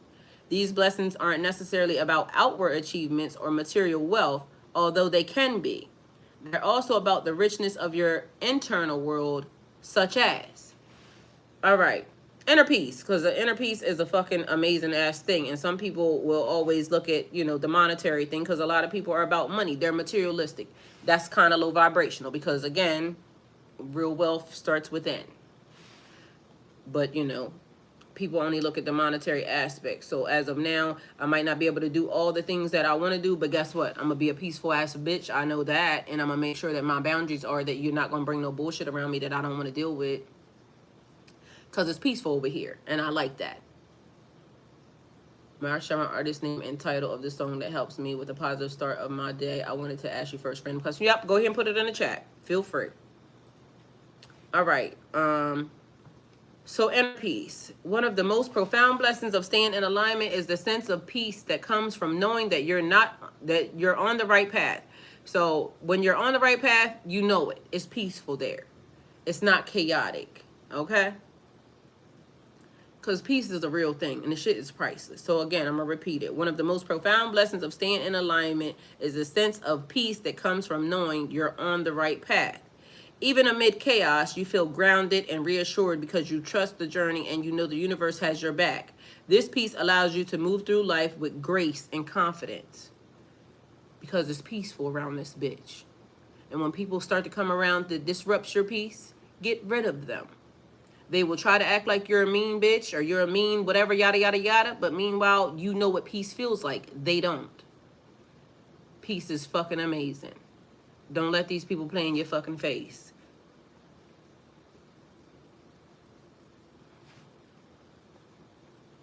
These blessings aren't necessarily about outward achievements or material wealth, although they can be. They're also about the richness of your internal world, such as, all right, inner peace, because the inner peace is a fucking amazing ass thing. And some people will always look at, the monetary thing, because a lot of people are about money. They're materialistic. That's kind of low vibrational, because again, real wealth starts within. But, people only look at the monetary aspect. So as of now, I might not be able to do all the things that I want to do, but guess what? I'm going to be a peaceful ass bitch. I know that. And I'm going to make sure that my boundaries are that you're not going to bring no bullshit around me that I don't want to deal with. Because it's peaceful over here. And I like that. May I share my artist name and title of the song that helps me with a positive start of my day? I wanted to ask you first, friend. Question. Yep, go ahead and put it in the chat. Feel free. All right. So inner peace. One of the most profound blessings of staying in alignment is the sense of peace that comes from knowing that you're on the right path. So when you're on the right path, you know it. It's peaceful there. It's not chaotic. Okay? Because peace is a real thing, and the shit is priceless. So again, I'm going to repeat it. One of the most profound blessings of staying in alignment is a sense of peace that comes from knowing you're on the right path. Even amid chaos, you feel grounded and reassured because you trust the journey and you know the universe has your back. This peace allows you to move through life with grace and confidence because it's peaceful around this bitch. And when people start to come around to disrupt your peace, get rid of them. They will try to act like you're a mean bitch or you're a mean whatever, yada, yada, yada. But meanwhile, you know what peace feels like. They don't. Peace is fucking amazing. Don't let these people play in your fucking face.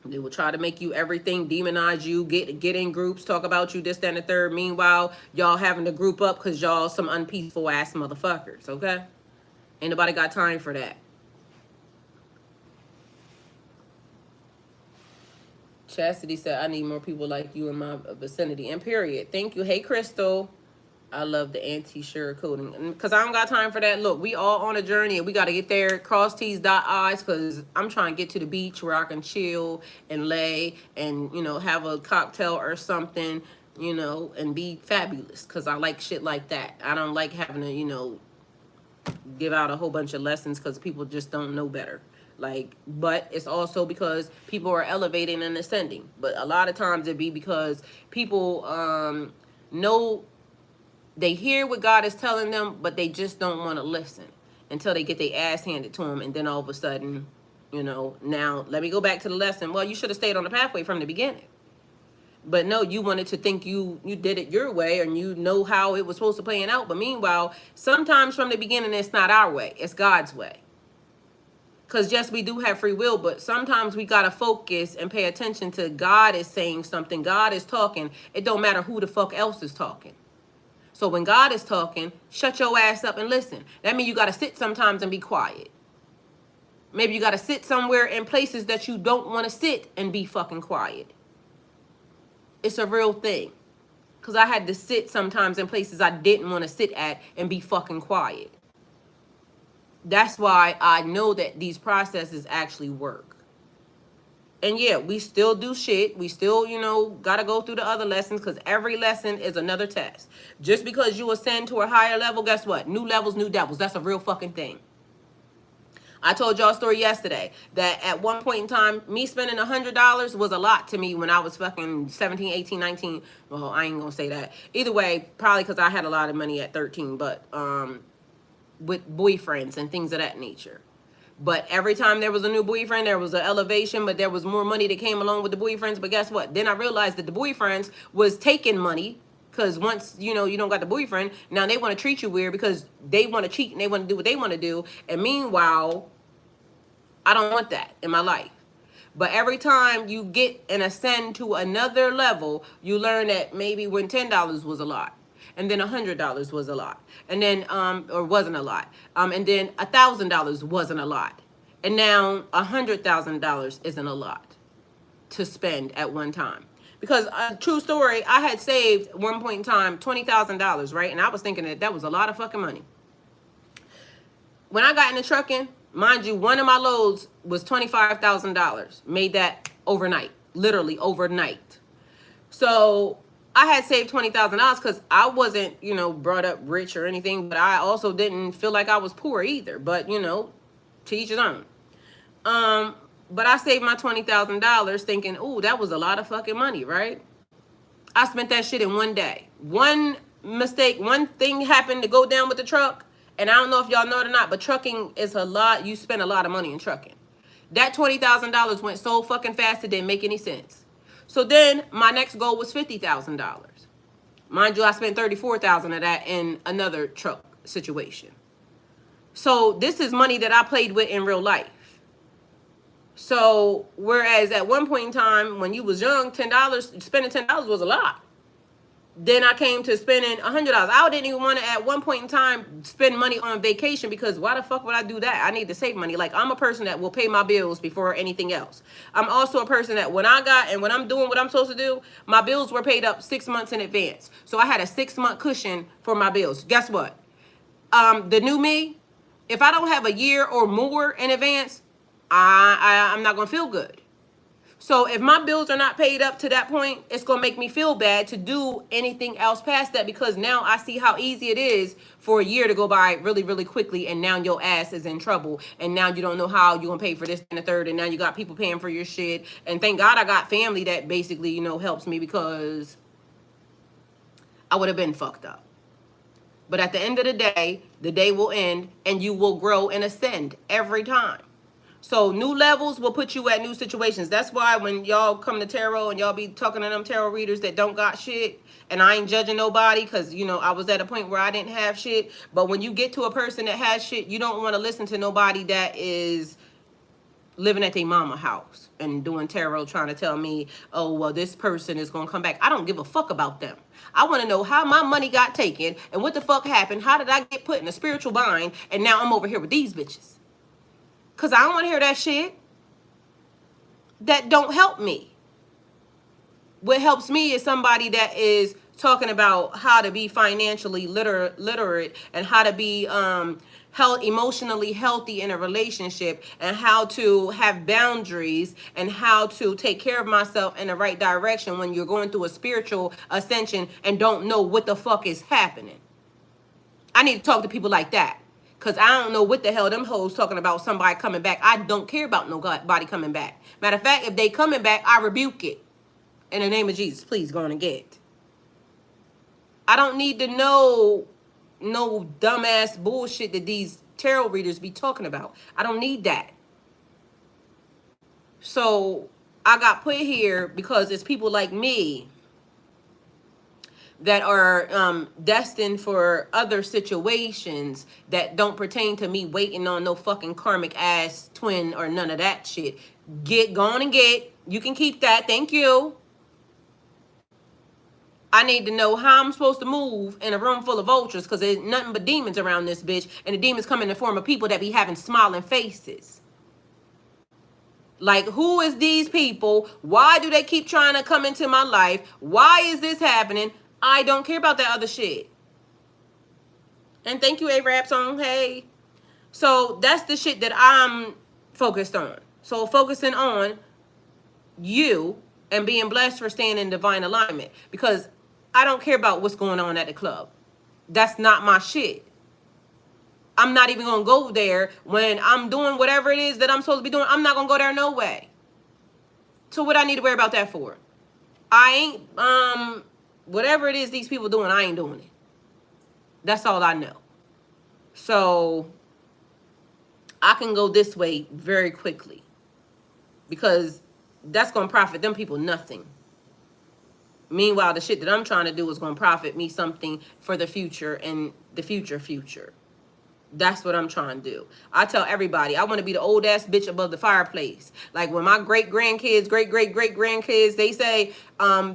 They will try to make you everything, demonize you, get in groups, talk about you, this, that, and the third. Meanwhile, y'all having to group up because y'all some unpeaceful ass motherfuckers, okay? Ain't nobody got time for that. Chastity said, I need more people like you in my vicinity. And period. Thank you. Hey, Crystal. I love the anti-sugarcoating because I don't got time for that. Look, we all on a journey and we got to get there. Cross T's, dot I's, because I'm trying to get to the beach where I can chill and lay and, you know, have a cocktail or something, you know, and be fabulous because I like shit like that. I don't like having to, you know, give out a whole bunch of lessons because people just don't know better. Like, but it's also because people are elevating and ascending. But a lot of times it be because people know, they hear what God is telling them, but they just don't want to listen until they get their ass handed to them. And then all of a sudden, you know, now let me go back to the lesson. Well, you should have stayed on the pathway from the beginning. But no, you wanted to think you did it your way and you know how it was supposed to play out. But meanwhile, sometimes from the beginning, it's not our way. It's God's way. Because yes, we do have free will, but sometimes we got to focus and pay attention to God is saying something. God is talking. It don't matter who the fuck else is talking. So when God is talking, shut your ass up and listen. That means you got to sit sometimes and be quiet. Maybe you got to sit somewhere in places that you don't want to sit and be fucking quiet. It's a real thing. Because I had to sit sometimes in places I didn't want to sit at and be fucking quiet. That's why I know that these processes actually work. And yeah, we still do shit. We still, you know, got to go through the other lessons because every lesson is another test. Just because you ascend to a higher level, guess what? New levels, new devils. That's a real fucking thing. I told y'all a story yesterday that at one point in time, me spending $100 was a lot to me when I was fucking 17, 18, 19. Well, I ain't gonna say that. Either way, probably because I had a lot of money at 13, but with boyfriends and things of that nature. But every time there was a new boyfriend, there was an elevation, but there was more money that came along with the boyfriends. But guess what? Then I realized that the boyfriends was taking money because once, you know, you don't got the boyfriend, now they want to treat you weird because they want to cheat and they want to do what they want to do. And meanwhile, I don't want that in my life. But every time you get and ascend to another level, you learn that maybe when $10 was a lot, and then $100 was a lot, and then or wasn't a lot, and then $1,000 wasn't a lot, and now $100,000 isn't a lot to spend at one time. Because true story, I had saved at one point in time $20,000, right, and I was thinking that was a lot of fucking money. When I got into trucking, mind you, one of my loads was $25,000. Made that overnight, literally overnight. So I had saved $20,000 because I wasn't, you know, brought up rich or anything, but I also didn't feel like I was poor either. But, you know, to each his own. But I saved my $20,000 thinking, ooh, that was a lot of fucking money, right? I spent that shit in one day. One mistake, one thing happened to go down with the truck. And I don't know if y'all know it or not, but trucking is a lot. You spend a lot of money in trucking. That $20,000 went so fucking fast it didn't make any sense. So then my next goal was $50,000. Mind you, I spent $34,000 of that in another truck situation. So this is money that I played with in real life. So whereas at one point in time when you was young, spending $10 was a lot. Then I came to spending $100. I didn't even want to, at one point in time, spend money on vacation because why the fuck would I do that? I need to save money. Like, I'm a person that will pay my bills before anything else. I'm also a person that when I'm doing what I'm supposed to do, my bills were paid up 6 months in advance. So I had a 6-month cushion for my bills. Guess what? The new me, if I don't have a year or more in advance, I'm not going to feel good. So if my bills are not paid up to that point, it's going to make me feel bad to do anything else past that because now I see how easy it is for a year to go by really, really quickly and now your ass is in trouble and now you don't know how you're going to pay for this and the third and now you got people paying for your shit. And thank God I got family that basically, you know, helps me because I would have been fucked up. But at the end of the day will end and you will grow and ascend every time. So new levels will put you at new situations. That's why when y'all come to tarot and y'all be talking to them tarot readers that don't got shit, and I ain't judging nobody because, you know, I was at a point where I didn't have shit. But when you get to a person that has shit, you don't want to listen to nobody that is living at their mama house and doing tarot trying to tell me, oh, well, this person is going to come back. I don't give a fuck about them. I want to know how my money got taken and what the fuck happened. How did I get put in a spiritual bind? And now I'm over here with these bitches. Because I don't want to hear that shit. That don't help me. What helps me is somebody that is talking about how to be financially literate and how to be emotionally healthy in a relationship, and how to have boundaries, and how to take care of myself in the right direction when you're going through a spiritual ascension and don't know what the fuck is happening. I need to talk to people like that, because I don't know what the hell them hoes talking about somebody coming back. I don't care about nobody coming back. Matter of fact, if they coming back, I rebuke it. In the name of Jesus, please go on and get it. I don't need to know no dumbass bullshit that these tarot readers be talking about. I don't need that. So I got put here because it's people like me that are destined for other situations that don't pertain to me waiting on no fucking karmic ass twin or none of that shit. Go on and get. You can keep that. Thank you. I need to know how I'm supposed to move in a room full of vultures, because there's nothing but demons around this bitch, and the demons come in the form of people that be having smiling faces. Like, who is these people? Why do they keep trying to come into my life? Why is this happening? I don't care about that other shit. And thank you, A-Rap Song. Hey. So that's the shit that I'm focused on. So focusing on you and being blessed for staying in divine alignment, because I don't care about what's going on at the club. That's not my shit. I'm not even going to go there when I'm doing whatever it is that I'm supposed to be doing. I'm not going to go there no way. So what I need to worry about that for? I ain't, whatever it is these people doing, I ain't doing it. That's all I know. So I can go this way very quickly, because that's going to profit them people nothing. Meanwhile, the shit that I'm trying to do is going to profit me something for the future and the future. That's what I'm trying to do. I tell everybody, I want to be the old ass bitch above the fireplace. Like when my great grandkids, they say,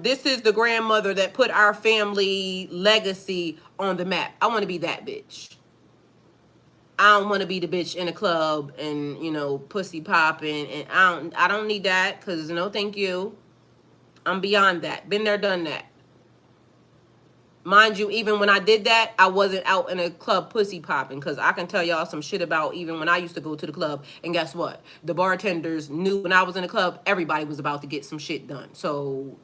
this is the grandmother that put our family legacy on the map. I want to be that bitch. I don't want to be the bitch in a club and, you know, pussy popping. And I don't need that, because no thank you. I'm beyond that. Been there, done that. Mind you, even when I did that, I wasn't out in a club pussy popping, because I can tell y'all some shit about even when I used to go to the club. And guess what? The bartenders knew when I was in the club, everybody was about to get some shit done. So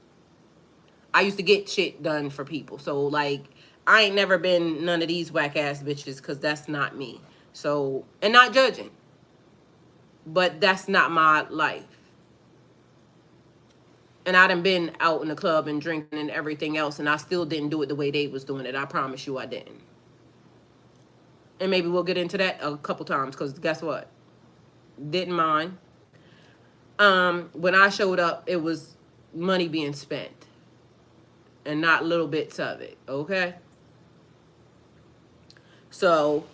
I used to get shit done for people. So, like, I ain't never been none of these whack ass bitches, because that's not me. So, and not judging, but that's not my life. And I done been out in the club and drinking and everything else, and I still didn't do it the way they was doing it. I promise you I didn't. And maybe we'll get into that a couple times, because guess what? Didn't mind. When I showed up, it was money being spent and not little bits of it, okay? So,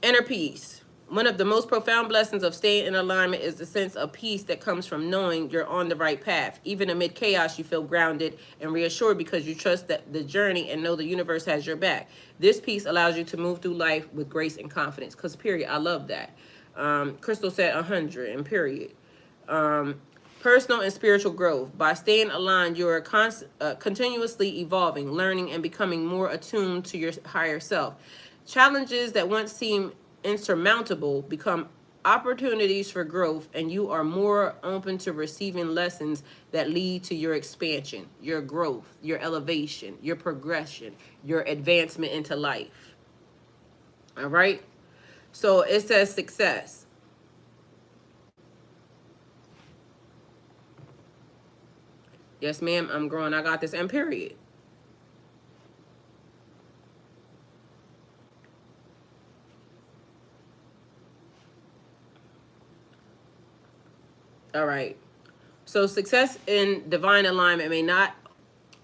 inner peace. One of the most profound blessings of staying in alignment is the sense of peace that comes from knowing you're on the right path. Even amid chaos, you feel grounded and reassured because you trust that the journey and know the universe has your back. This peace allows you to move through life with grace and confidence. Because, period, I love that. Crystal said 100, and period. Personal and spiritual growth. By staying aligned, you are continuously evolving, learning, and becoming more attuned to your higher self. Challenges that once seemed insurmountable become opportunities for growth, and you are more open to receiving lessons that lead to your expansion, your growth, your elevation, your progression, your advancement into life. All right? So it says success. Yes, ma'am, I'm growing. I got this, and period. All right. So success in divine alignment may not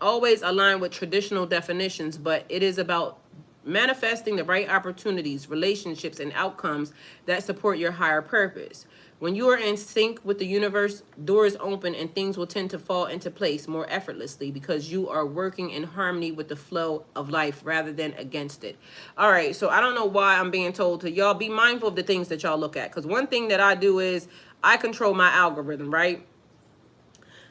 always align with traditional definitions, but it is about manifesting the right opportunities, relationships, and outcomes that support your higher purpose. When you are in sync with the universe, doors open and things will tend to fall into place more effortlessly because you are working in harmony with the flow of life rather than against it. All right, so I don't know why I'm being told to y'all be mindful of the things that y'all look at, because one thing that I do is I control my algorithm, right?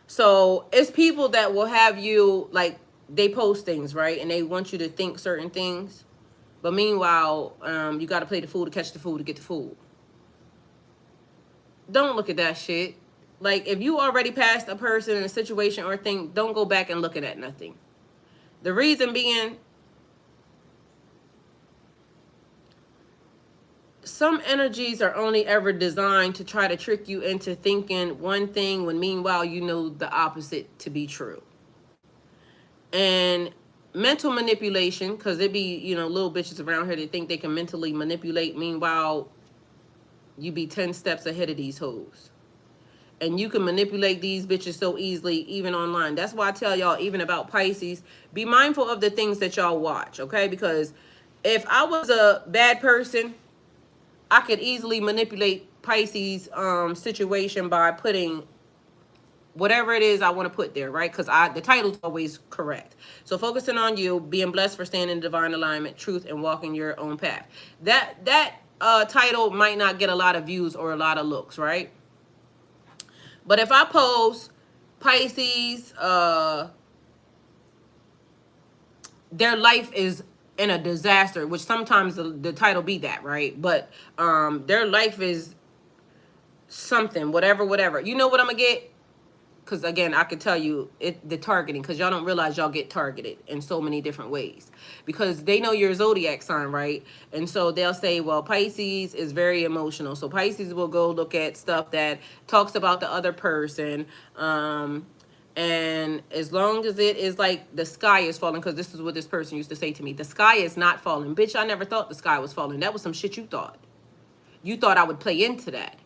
So it's people that will have you like they post things, right? And they want you to think certain things. But meanwhile, you got to play the fool to catch the fool to get the fool. Don't look at that shit. Like, if you already passed a person in a situation or thing, don't go back and look at nothing. The reason being, some energies are only ever designed to try to trick you into thinking one thing when meanwhile you know the opposite to be true. And mental manipulation, because it be, little bitches around here that think they can mentally manipulate, meanwhile you be 10 steps ahead of these hoes. And you can manipulate these bitches so easily, even online. That's why I tell y'all, even about Pisces, be mindful of the things that y'all watch, okay? Because if I was a bad person, I could easily manipulate Pisces situation by putting whatever it is I want to put there, right? Because the title's always correct. So focusing on you, being blessed for staying in divine alignment, truth, and walking your own path. That title might not get a lot of views or a lot of looks, right? But if I post Pisces, their life is in a disaster, which sometimes the title be that, right? But their life is something, whatever. You know what I'm gonna get? Because again, I could tell you the targeting, because y'all don't realize y'all get targeted in so many different ways, because they know your zodiac sign, right? And so they'll say, well, Pisces is very emotional, so Pisces will go look at stuff that talks about the other person, and as long as it is like the sky is falling, because this is what this person used to say to me, the sky is not falling. Bitch, I never thought the sky was falling. That was some shit you thought. You thought I would play into that.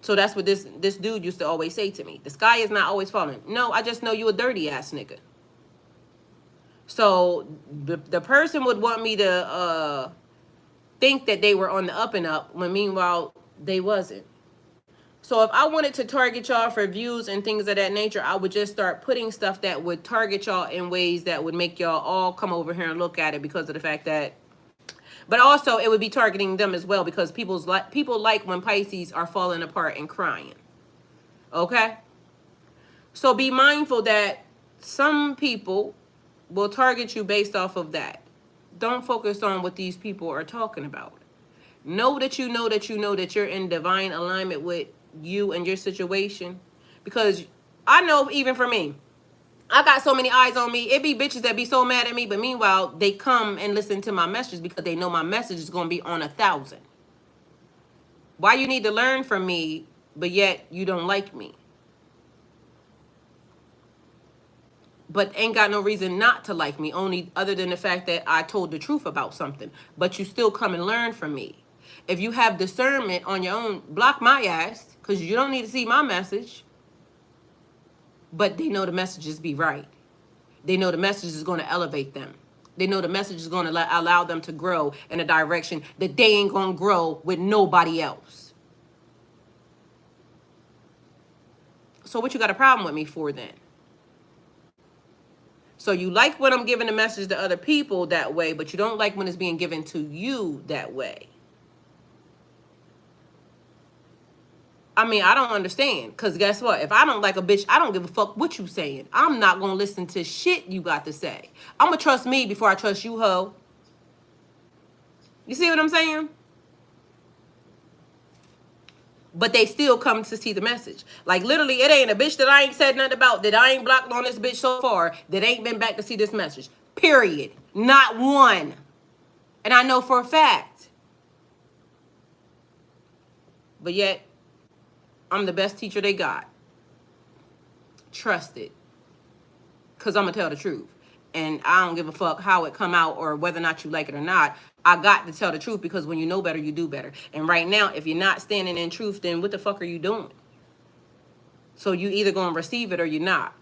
So that's what this dude used to always say to me. The sky is not always falling. No, I just know you a dirty ass nigga. So the person would want me to think that they were on the up and up, when meanwhile they wasn't. So if I wanted to target y'all for views and things of that nature, I would just start putting stuff that would target y'all in ways that would make y'all all come over here and look at it, because of the fact that, but also it would be targeting them as well, because people like when Pisces are falling apart and crying. Okay? So be mindful that some people will target you based off of that. Don't focus on what these people are talking about. Know that you know that you know that you're in divine alignment with you and your situation. Because I know, even for me, I got so many eyes on me. It be bitches that be so mad at me, but meanwhile, they come and listen to my messages because they know my message is going to be on 1,000. Why you need to learn from me, but yet you don't like me? But ain't got no reason not to like me, only other than the fact that I told the truth about something. But you still come and learn from me. If you have discernment on your own, block my ass, because you don't need to see my message. But they know the messages be right. They know the message is going to elevate them. They know the message is going to allow them to grow in a direction that they ain't going to grow with nobody else. So what you got a problem with me for then? So you like when I'm giving the message to other people that way, but you don't like when it's being given to you that way. I mean, I don't understand. Because guess what? If I don't like a bitch, I don't give a fuck what you saying. I'm not going to listen to shit you got to say. I'm going to trust me before I trust you, ho. You see what I'm saying? But they still come to see the message. Like, literally, it ain't a bitch that I ain't said nothing about, that I ain't blocked on this bitch so far, that ain't been back to see this message. Period. Not one. And I know for a fact. But yet, I'm the best teacher they got. Trust it. Because I'm going to tell the truth. And I don't give a fuck how it come out or whether or not you like it or not. I got to tell the truth, because when you know better, you do better. And right now, if you're not standing in truth, then what the fuck are you doing? So you either going to receive it or you're not.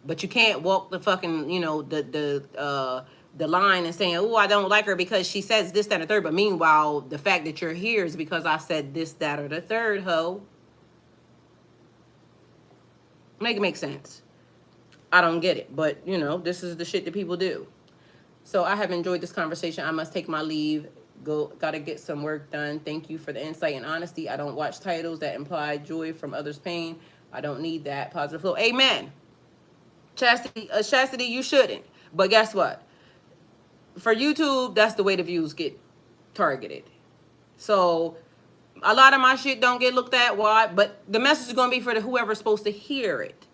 But you can't walk the fucking, the line and saying, oh, I don't like her because she says this, that, and the third. But meanwhile, the fact that you're here is because I said this, that, or the third, ho. Make it make sense. I don't get it. But, this is the shit that people do. So I have enjoyed this conversation. I must take my leave. Gotta get some work done. Thank you for the insight and honesty. I don't watch titles that imply joy from others' pain. I don't need that. Positive flow. Amen. Chastity, you shouldn't. But guess what? For YouTube, that's the way the views get targeted. So a lot of my shit don't get looked at. Why? But the message is going to be for the whoever's supposed to hear it.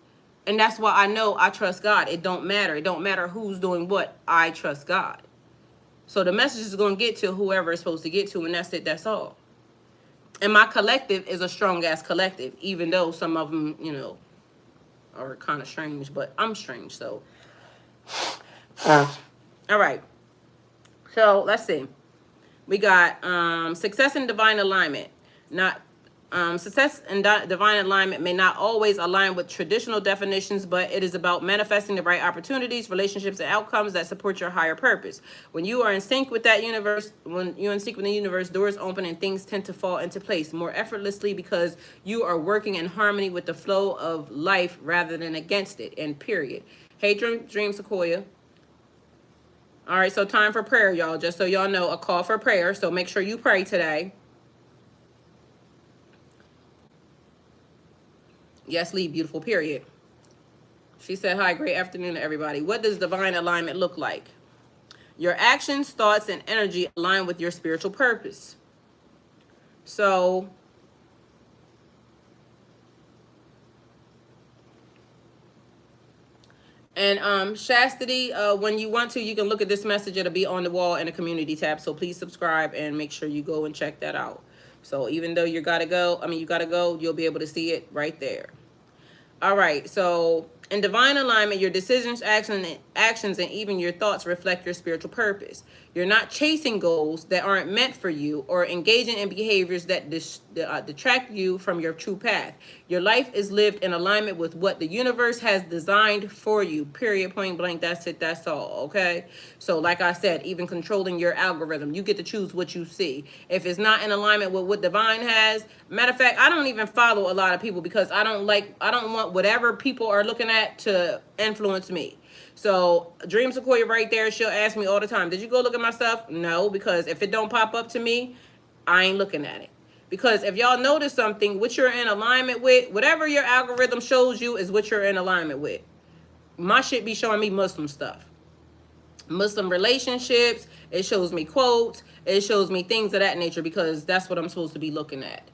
And that's why I know I trust God. It don't matter. It don't matter who's doing what. I trust God. So the message is going to get to whoever it's supposed to get to, and that's it. That's all. And my collective is a strong-ass collective, even though some of them, you know, are kind of strange. But I'm strange, so. All right. So let's see. We got success and divine alignment. Not success and divine alignment may not always align with traditional definitions, but it is about manifesting the right opportunities, relationships, and outcomes that support your higher purpose. When you are in sync with that universe, when you're in sync with the universe, doors open and things tend to fall into place more effortlessly because you are working in harmony with the flow of life rather than against it. And period. Hey, Dream Sequoia. All right, so time for prayer, y'all. Just so y'all know, a call for prayer. So make sure you pray today. Yes, Lee, beautiful, period. She said, hi, great afternoon to everybody. What does divine alignment look like? Your actions, thoughts, and energy align with your spiritual purpose. So, and Chastity, when you want to, you can look at this message. It'll be on the wall in the community tab. So please subscribe and make sure you go and check that out. So even though you gotta go, you'll be able to see it right there. All right, so in divine alignment, your decisions, actions, and even your thoughts reflect your spiritual purpose. You're not chasing goals that aren't meant for you or engaging in behaviors that detract you from your true path. Your life is lived in alignment with what the universe has designed for you, period, point blank. That's it, that's all, okay? So like I said, even controlling your algorithm, you get to choose what you see. If it's not in alignment with what divine has, matter of fact, I don't even follow a lot of people because I don't want whatever people are looking at to influence me. So Dream Sequoia right there, she'll ask me all the time, did you go look at my stuff? No, because if it don't pop up to me, I ain't looking at it. Because if y'all notice something, what you're in alignment with, whatever your algorithm shows you is what you're in alignment with. My shit be showing me Muslim stuff. Muslim relationships, it shows me quotes, it shows me things of that nature because that's what I'm supposed to be looking at.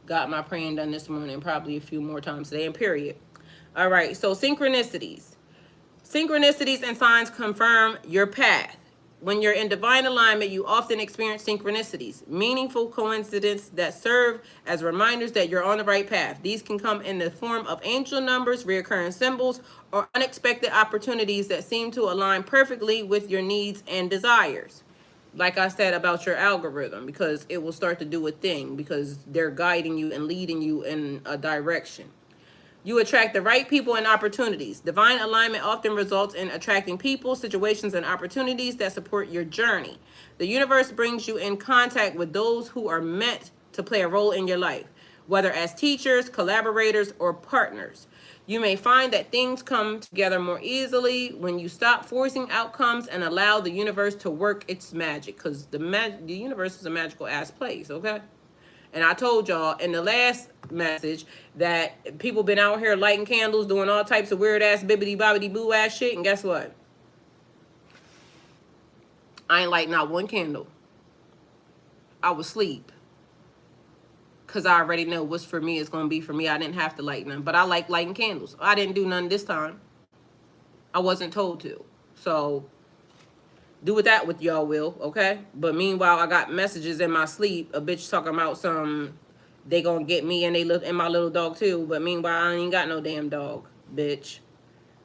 Got my praying done this morning, probably a few more times today, and period. All right, so synchronicities. Synchronicities and signs confirm your path. When you're in divine alignment, you often experience synchronicities, meaningful coincidences that serve as reminders that you're on the right path. These can come in the form of angel numbers, recurring symbols, or unexpected opportunities that seem to align perfectly with your needs and desires. Like I said about your algorithm, because it will start to do a thing because they're guiding you and leading you in a direction. You attract the right people and opportunities. Divine alignment often results in attracting people, situations, and opportunities that support your journey. The universe brings you in contact with those who are meant to play a role in your life, whether as teachers, collaborators, or partners. You may find that things come together more easily when you stop forcing outcomes and allow the universe to work its magic, because the universe is a magical ass place, okay? And I told y'all in the last message that people been out here lighting candles, doing all types of weird ass bibbity bobbity boo ass shit. And guess what? I ain't lighting not one candle. I was asleep. Because I already know what's for me is going to be for me. I didn't have to light none. But I like lighting candles. I didn't do none this time. I wasn't told to. So do with that what y'all will, okay? But meanwhile, I got messages in my sleep, a bitch talking about some, they gonna get me and my little dog too. But meanwhile, I ain't got no damn dog, bitch.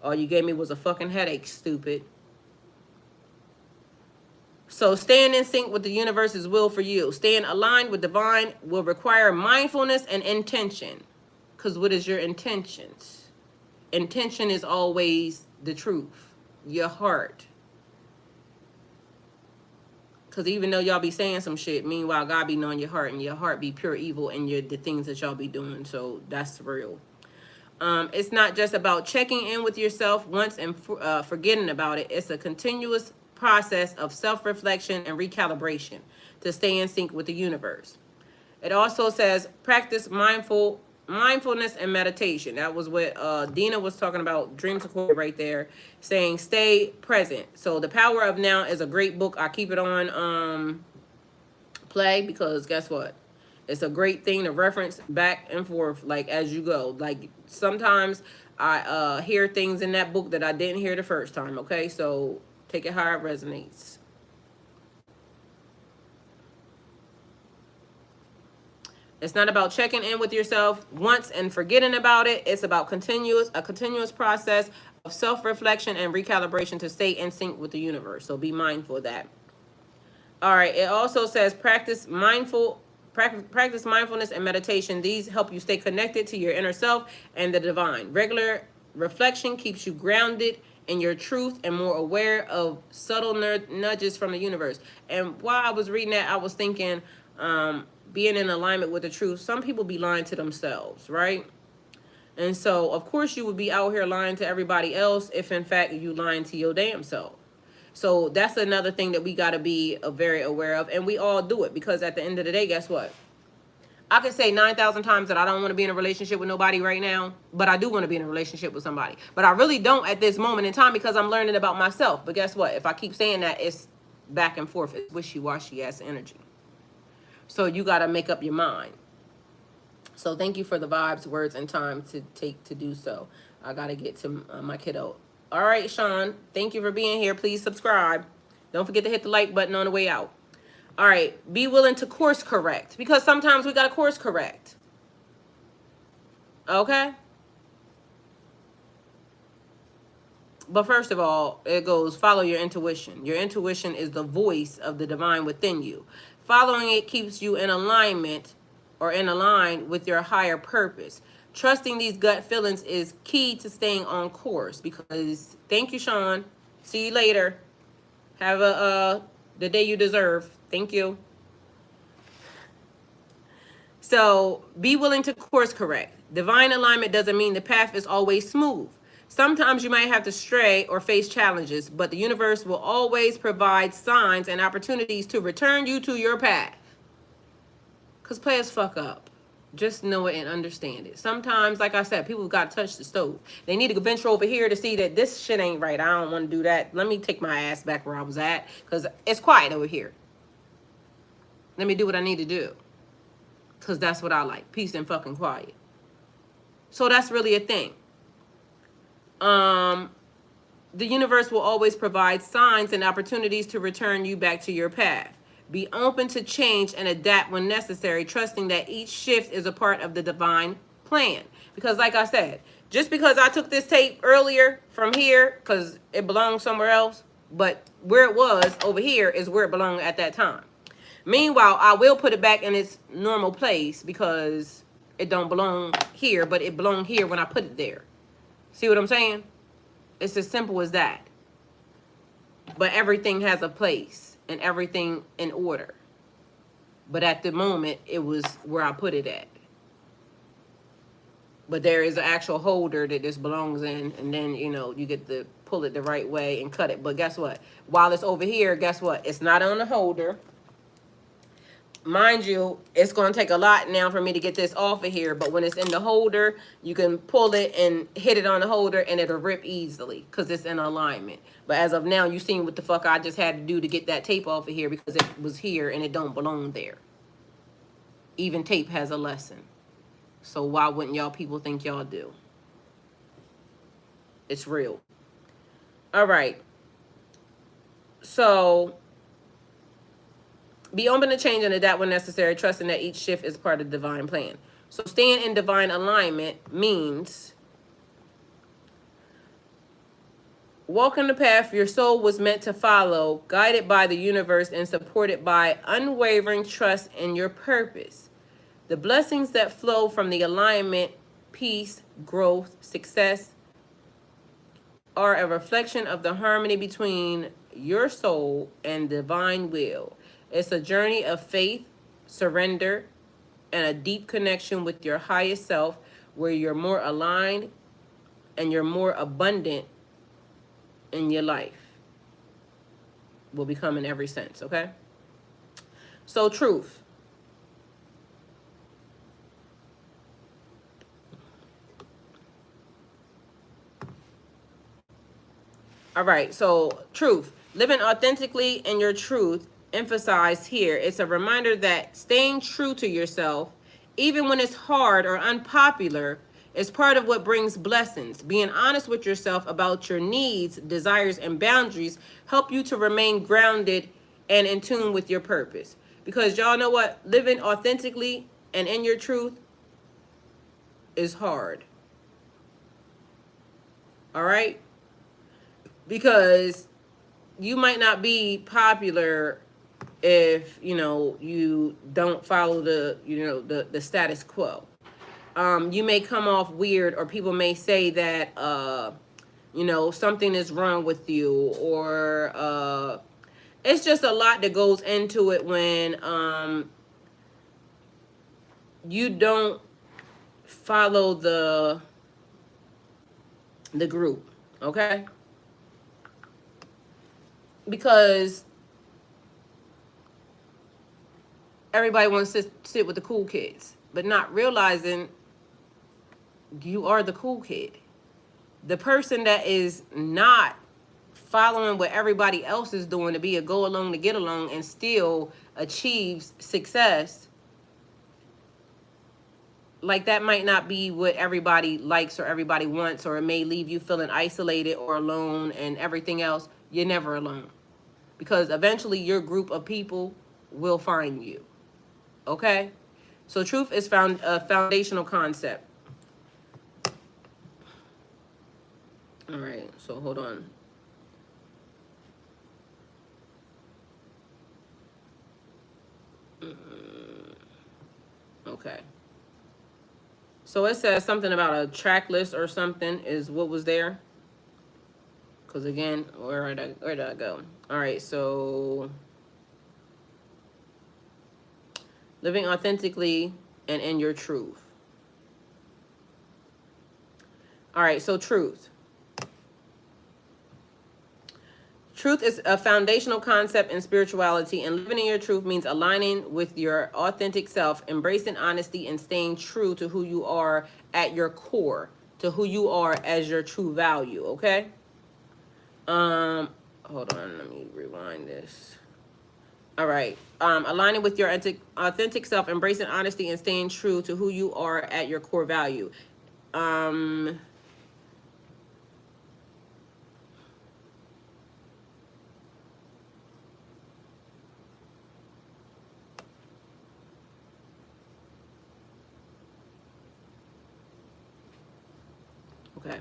All you gave me was a fucking headache, stupid. So staying in sync with the universe's will for you. Staying aligned with divine will require mindfulness and intention. Because what is your intentions? Intention is always the truth. Your heart. Because even though y'all be saying some shit, meanwhile, God be knowing your heart, and your heart be pure evil in the things that y'all be doing. So that's real. It's not just about checking in with yourself once and forgetting about it. It's a continuous process of self-reflection and recalibration to stay in sync with the universe. It also says practice mindful mindfulness and meditation. That was what Dina was talking about, Dream Sequoia right there, saying stay present. So The Power of Now is a great book. I keep it on play because guess what? It's a great thing to reference back and forth, like as you go. Like sometimes I hear things in that book that I didn't hear the first time. Okay, so take it how it resonates. It's not about checking in with yourself once and forgetting about it. It's about a continuous process of self-reflection and recalibration to stay in sync with the universe. So be mindful of that. All right. It also says practice mindfulness and meditation. These help you stay connected to your inner self and the divine. Regular reflection keeps you grounded in your truth and more aware of subtle nudges from the universe. And while I was reading that, I was thinking, being in alignment with the truth. Some people be lying to themselves, right? And so, of course, you would be out here lying to everybody else if, in fact, you lying to your damn self. So that's another thing that we got to be very aware of. And we all do it because at the end of the day, guess what? I can say 9,000 times that I don't want to be in a relationship with nobody right now, but I do want to be in a relationship with somebody. But I really don't at this moment in time because I'm learning about myself. But guess what? If I keep saying that, it's back and forth. It's wishy-washy ass energy. So you got to make up your mind. So thank you for the vibes, words, and time to take to do so. I got to get to my kiddo. All right, Sean, thank you for being here. Please subscribe. Don't forget to hit the like button on the way out. All right, be willing to course correct because sometimes we got to course correct. Okay? But first of all, it goes, follow your intuition. Your intuition is the voice of the divine within you. Following it keeps you in alignment or in line with your higher purpose. Trusting these gut feelings is key to staying on course because, thank you, Sean. See you later. Have the day you deserve. Thank you. So be willing to course correct. Divine alignment doesn't mean the path is always smooth. Sometimes you might have to stray or face challenges, but the universe will always provide signs and opportunities to return you to your path. Because players fuck up. Just know it and understand it. Sometimes, like I said, people got to touch the stove. They need to venture over here to see that this shit ain't right. I don't want to do that. Let me take my ass back where I was at because it's quiet over here. Let me do what I need to do because that's what I like. Peace and fucking quiet. So that's really a thing. The universe will always provide signs and opportunities to return you back to your path. Be open to change and adapt when necessary, trusting that each shift is a part of the divine plan. Because like I said, just because I took this tape earlier from here, because it belonged somewhere else, but where it was over here is where it belonged at that time. Meanwhile, I will put it back in its normal place because it don't belong here, but it belonged here when I put it there. See what I'm saying? It's as simple as that. But everything has a place and everything in order. But at the moment, it was where I put it at. But there is an actual holder that this belongs in. And then, you know, you get to pull it the right way and cut it. But guess what? While it's over here, guess what? It's not on the holder. Mind you, it's going to take a lot now for me to get this off of here. But when it's in the holder, you can pull it and hit it on the holder and it'll rip easily because it's in alignment. But as of now, you seen what the fuck I just had to do to get that tape off of here because it was here and it don't belong there. Even tape has a lesson. So why wouldn't y'all people think y'all do? It's real. All right. So be open to change and adapt when necessary, trusting that each shift is part of the divine plan. So staying in divine alignment means walking the path your soul was meant to follow, guided by the universe and supported by unwavering trust in your purpose. The blessings that flow from the alignment, peace, growth, success are a reflection of the harmony between your soul and divine will. It's a journey of faith, surrender, and a deep connection with your highest self where you're more aligned and you're more abundant in your life. Will become in every sense, okay? So truth. All right, so truth. Living authentically in your truth, emphasized here. It's a reminder that staying true to yourself, even when it's hard or unpopular, is part of what brings blessings. Being honest with yourself about your needs, desires, and boundaries help you to remain grounded and in tune with your purpose. Because y'all know what? Living authentically and in your truth is hard. All right? Because you might not be popular if you don't follow the status quo. You may come off weird, or people may say that something is wrong with you, or it's just a lot that goes into it when you don't follow the group. Okay, because everybody wants to sit with the cool kids, but not realizing you are the cool kid. The person that is not following what everybody else is doing to be a go along to get along and still achieves success, like that might not be what everybody likes or everybody wants, or it may leave you feeling isolated or alone and everything else. You're never alone, because eventually your group of people will find you. Okay, so truth is found a foundational concept. All right, so hold on. Okay, so it says something about a track list or something is what was there. Because again, where did I go? All right, so living authentically and in your truth. All right, so truth. Truth is a foundational concept in spirituality, and living in your truth means aligning with your authentic self, embracing honesty, and staying true to who you are at your core, to who you are as your true value, okay? Hold on, let me rewind this. All right. Aligning with your authentic self, embracing honesty, and staying true to who you are at your core value. Okay.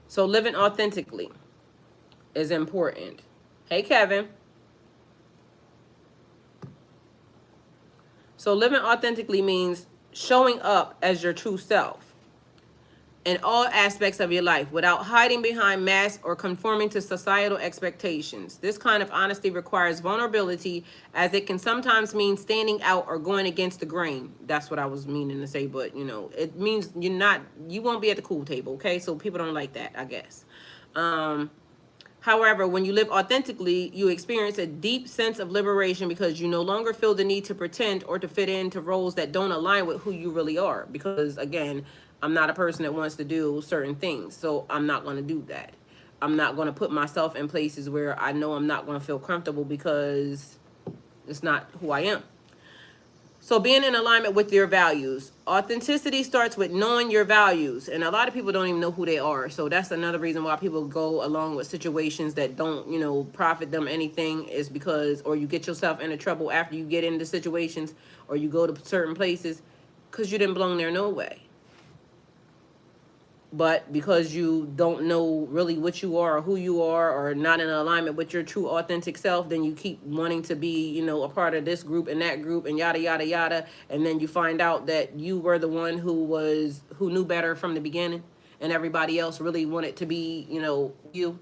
So living authentically is important. Hey, Kevin. So living authentically means showing up as your true self in all aspects of your life without hiding behind masks or conforming to societal expectations. This kind of honesty requires vulnerability, as it can sometimes mean standing out or going against the grain. That's what I was meaning to say, but it means you won't be at the cool table, okay? So people don't like that, I guess. However, when you live authentically, you experience a deep sense of liberation, because you no longer feel the need to pretend or to fit into roles that don't align with who you really are. Because again, I'm not a person that wants to do certain things, so I'm not going to do that. I'm not going to put myself in places where I know I'm not going to feel comfortable, because it's not who I am. So being in alignment with your values. Authenticity starts with knowing your values. And a lot of people don't even know who they are. So that's another reason why people go along with situations that don't, profit them anything, is because, or you get yourself into trouble after you get into situations, or you go to certain places, because you didn't belong there no way. But because you don't know really what you are or who you are, or not in alignment with your true authentic self, then you keep wanting to be, a part of this group and that group and yada, yada, yada. And then you find out that you were the one who knew better from the beginning, and everybody else really wanted to be, you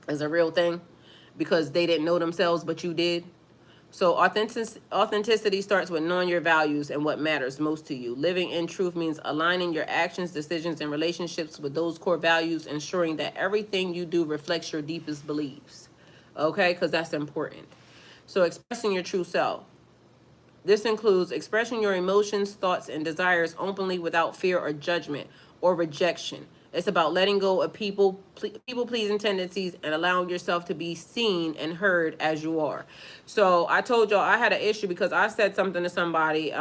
as a real thing, because they didn't know themselves, but you did. So authenticity starts with knowing your values and what matters most to you. Living in truth means aligning your actions, decisions, and relationships with those core values, ensuring that everything you do reflects your deepest beliefs. Okay? Because that's important. So expressing your true self. This includes expressing your emotions, thoughts, and desires openly without fear or judgment or rejection. It's about letting go of people pleasing tendencies and allowing yourself to be seen and heard as you are. So I told y'all I had an issue because I said something to somebody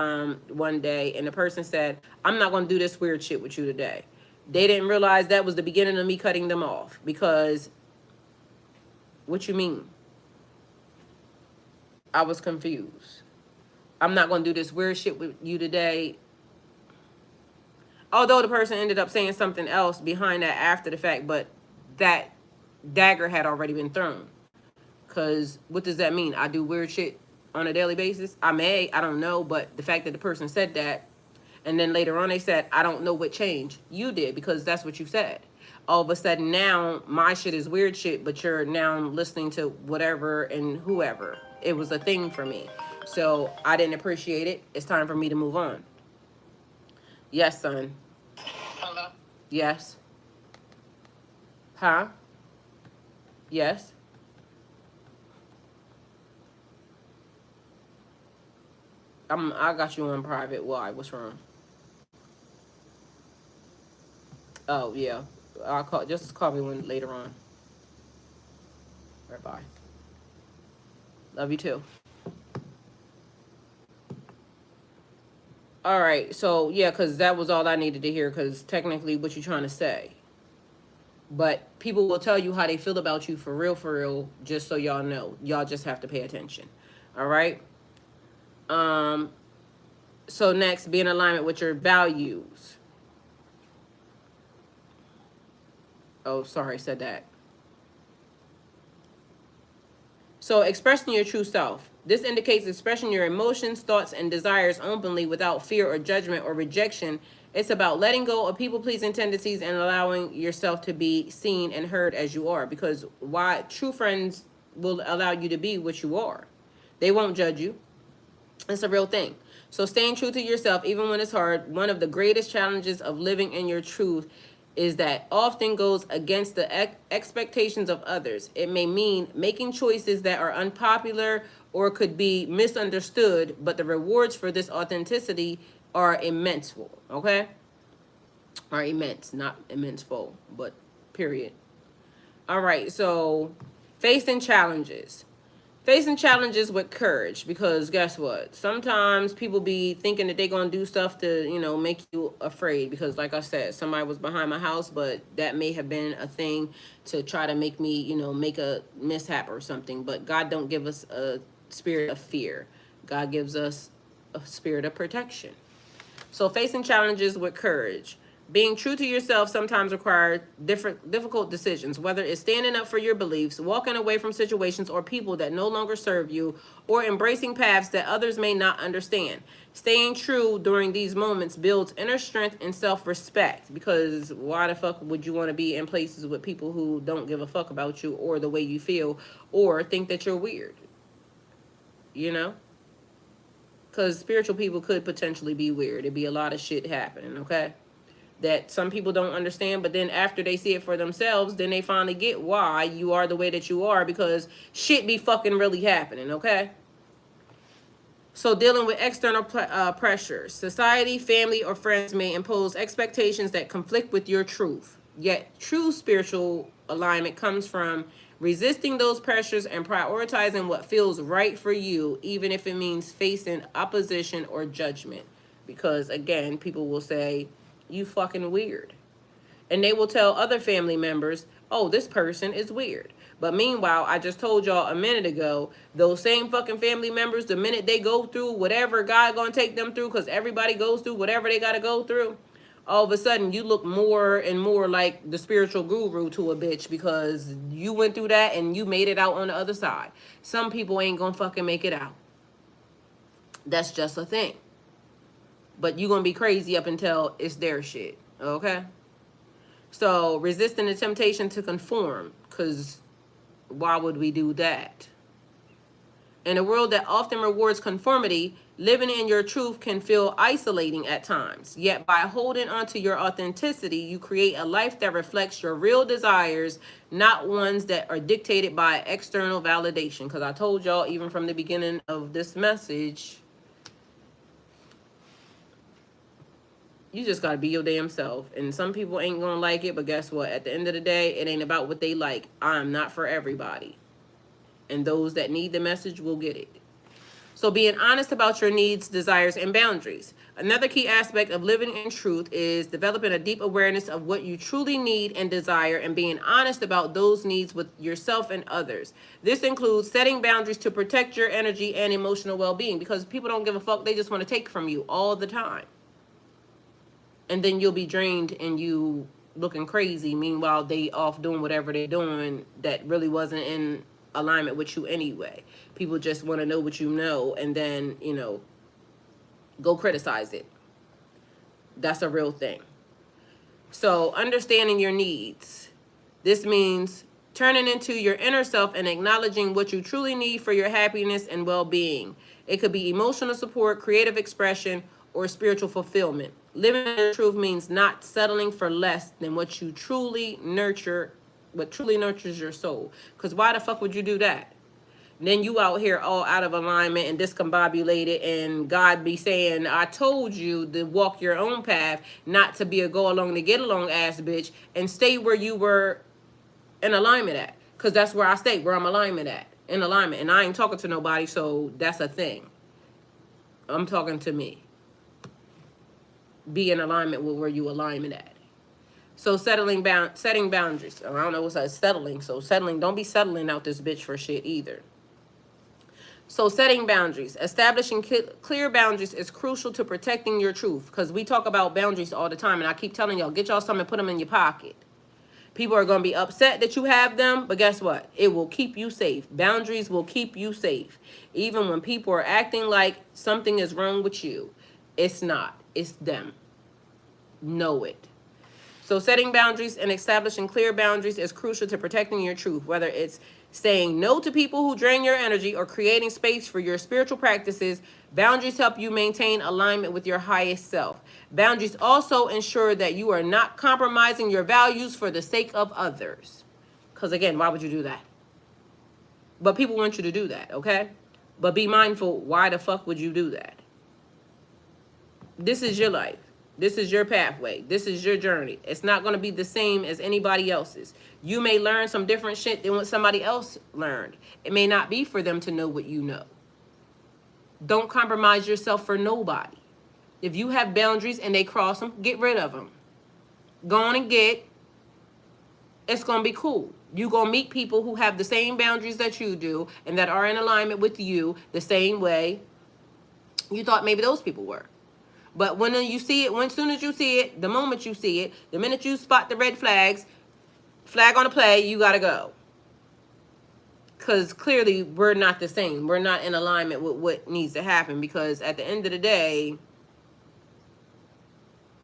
one day, and the person said, "I'm not going to do this weird shit with you today." They didn't realize that was the beginning of me cutting them off, because what you mean? I was confused. I'm not going to do this weird shit with you today. Although the person ended up saying something else behind that after the fact, but that dagger had already been thrown. Because what does that mean? I do weird shit on a daily basis? I don't know, but the fact that the person said that, and then later on they said, I don't know what changed. You did, because that's what you said. All of a sudden now my shit is weird shit, but you're now listening to whatever and whoever. It was a thing for me. So I didn't appreciate it. It's time for me to move on. Yes, son. Hello? Yes. Huh? Yes. I got you on private. Why? What's wrong? Oh yeah. I'll call me when later on. All right, bye. Love you too. All right. So yeah, because that was all I needed to hear. Because technically, what you trying to say? But people will tell you how they feel about you for real, just so y'all know. Y'all just have to pay attention. All right? Um, so next, be in alignment with your values. Oh, sorry, said that. So expressing your true self. This indicates expressing your emotions, thoughts, and desires openly without fear or judgment or rejection. It's about letting go of people-pleasing tendencies and allowing yourself to be seen and heard as you are. Because why? True friends will allow you to be what you are. They won't judge you. It's a real thing. So staying true to yourself, even when it's hard, one of the greatest challenges of living in your truth is that often goes against the expectations of others. It may mean making choices that are unpopular or could be misunderstood, but the rewards for this authenticity are immense, okay? Are immense, not immenseful, but period. All right, so facing challenges. Facing challenges with courage, because guess what? Sometimes people be thinking that they're going to do stuff to, make you afraid. Because like I said, somebody was behind my house, but that may have been a thing to try to make me, make a mishap or something. But God don't give us a spirit of fear. God gives us a spirit of protection. So facing challenges with courage. Being true to yourself sometimes requires difficult decisions, whether it's standing up for your beliefs, walking away from situations or people that no longer serve you, or embracing paths that others may not understand. Staying true during these moments builds inner strength and self-respect, because why the fuck would you want to be in places with people who don't give a fuck about you or the way you feel or think that you're weird? Because spiritual people could potentially be weird. It'd be a lot of shit happening, okay? That some people don't understand, but then after they see it for themselves, then they finally get why you are the way that you are, because shit be fucking really happening, okay? So dealing with external pressures. Society, family, or friends may impose expectations that conflict with your truth. Yet true spiritual alignment comes from resisting those pressures and prioritizing what feels right for you, even if it means facing opposition or judgment. Because again, people will say, you fucking weird. And they will tell other family members, oh, this person is weird. But meanwhile, I just told y'all a minute ago, those same fucking family members, the minute they go through whatever God gonna take them through, because everybody goes through whatever they gotta go through, all of a sudden you look more and more like the spiritual guru to a bitch, because you went through that and you made it out on the other side. Some people ain't gonna fucking make it out. That's just a thing. But you're gonna be crazy up until it's their shit, okay? So resisting the temptation to conform, because why would we do that? In a world that often rewards conformity, living in your truth can feel isolating at times. Yet by holding onto your authenticity, you create a life that reflects your real desires, not ones that are dictated by external validation. Because I told y'all, even from the beginning of this message, You just gotta be your damn self. And some people ain't gonna like it, but guess what? At the end of the day, it ain't about what they like. I'm not for everybody. And those that need the message will get it. So being honest about your needs, desires, and boundaries. Another key aspect of living in truth is developing a deep awareness of what you truly need and desire and being honest about those needs with yourself and others. This includes setting boundaries to protect your energy and emotional well-being, because people don't give a fuck. They just want to take from you all the time. And then you'll be drained and you looking crazy. Meanwhile, they off doing whatever they're doing that really wasn't in alignment with you anyway. People just want to know what you know and then, go criticize it. That's a real thing. So understanding your needs. This means turning into your inner self and acknowledging what you truly need for your happiness and well-being. It could be emotional support, creative expression, or spiritual fulfillment. Living in the truth means not settling for less than what truly nurtures your soul. Because why the fuck would you do that? Then you out here all out of alignment and discombobulated, and God be saying, I told you to walk your own path, not to be a go along to get along ass bitch, and stay where you were in alignment at. Because that's where I stay, where I'm in alignment. And I ain't talking to nobody, so that's a thing. I'm talking to me. Be in alignment with where you alignment at. So setting boundaries. I don't know what's that, settling. So settling, don't be settling out this bitch for shit either. So setting boundaries. Establishing clear boundaries is crucial to protecting your truth. Because we talk about boundaries all the time. And I keep telling y'all, get y'all some and put them in your pocket. People are going to be upset that you have them. But guess what? It will keep you safe. Boundaries will keep you safe. Even when people are acting like something is wrong with you. It's not. It's them. Know it. So setting boundaries and establishing clear boundaries is crucial to protecting your truth, whether it's saying no to people who drain your energy or creating space for your spiritual practices. Boundaries help you maintain alignment with your highest self. Boundaries also ensure that you are not compromising your values for the sake of others. Because again, why would you do that? But people want you to do that, okay? But be mindful, why the fuck would you do that? This is your life. This is your pathway. This is your journey. It's not going to be the same as anybody else's. You may learn some different shit than what somebody else learned. It may not be for them to know what you know. Don't compromise yourself for nobody. If you have boundaries and they cross them, get rid of them. Go on and it's going to be cool. You're going to meet people who have the same boundaries that you do and that are in alignment with you the same way you thought maybe those people were. But when you see it, soon as you see it, the moment you see it, the minute you spot the red flags, flag on the play, you got to go. Because clearly we're not the same. We're not in alignment with what needs to happen. Because at the end of the day,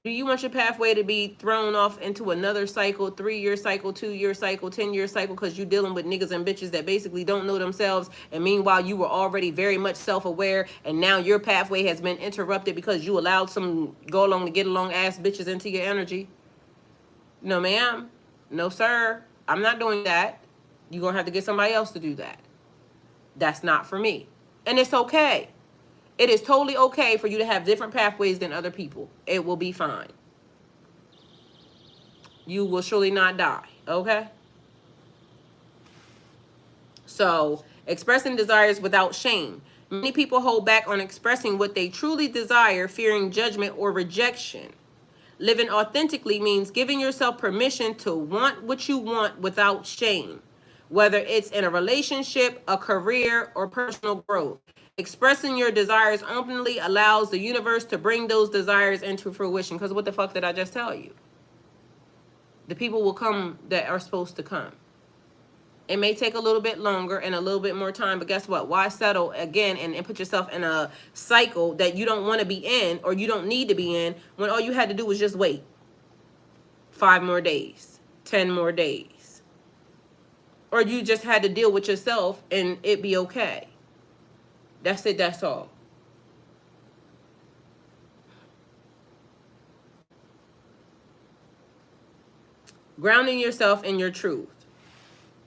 do you want your pathway to be thrown off into another cycle, 3-year cycle, 2-year cycle, 10-year cycle, because you're dealing with niggas and bitches that basically don't know themselves, and meanwhile you were already very much self-aware, and now your pathway has been interrupted because you allowed some go along to get along ass bitches into your energy? No ma'am, no sir, I'm not doing that. You're gonna have to get somebody else to do that. That's not for me. And it's okay. It is totally okay for you to have different pathways than other people. It will be fine. You will surely not die, okay? So, expressing desires without shame. Many people hold back on expressing what they truly desire, fearing judgment or rejection. Living authentically means giving yourself permission to want what you want without shame, whether it's in a relationship, a career, or personal growth. Expressing your desires openly allows the universe to bring those desires into fruition. Because what the fuck did I just tell you? The people will come that are supposed to come. It may take a little bit longer and a little bit more time, but guess what? Why settle again and put yourself in a cycle that you don't want to be in or you don't need to be in when all you had to do was just wait 5 more days, 10 more days. Or you just had to deal with yourself and it be okay. That's it, that's all. Grounding yourself in your truth.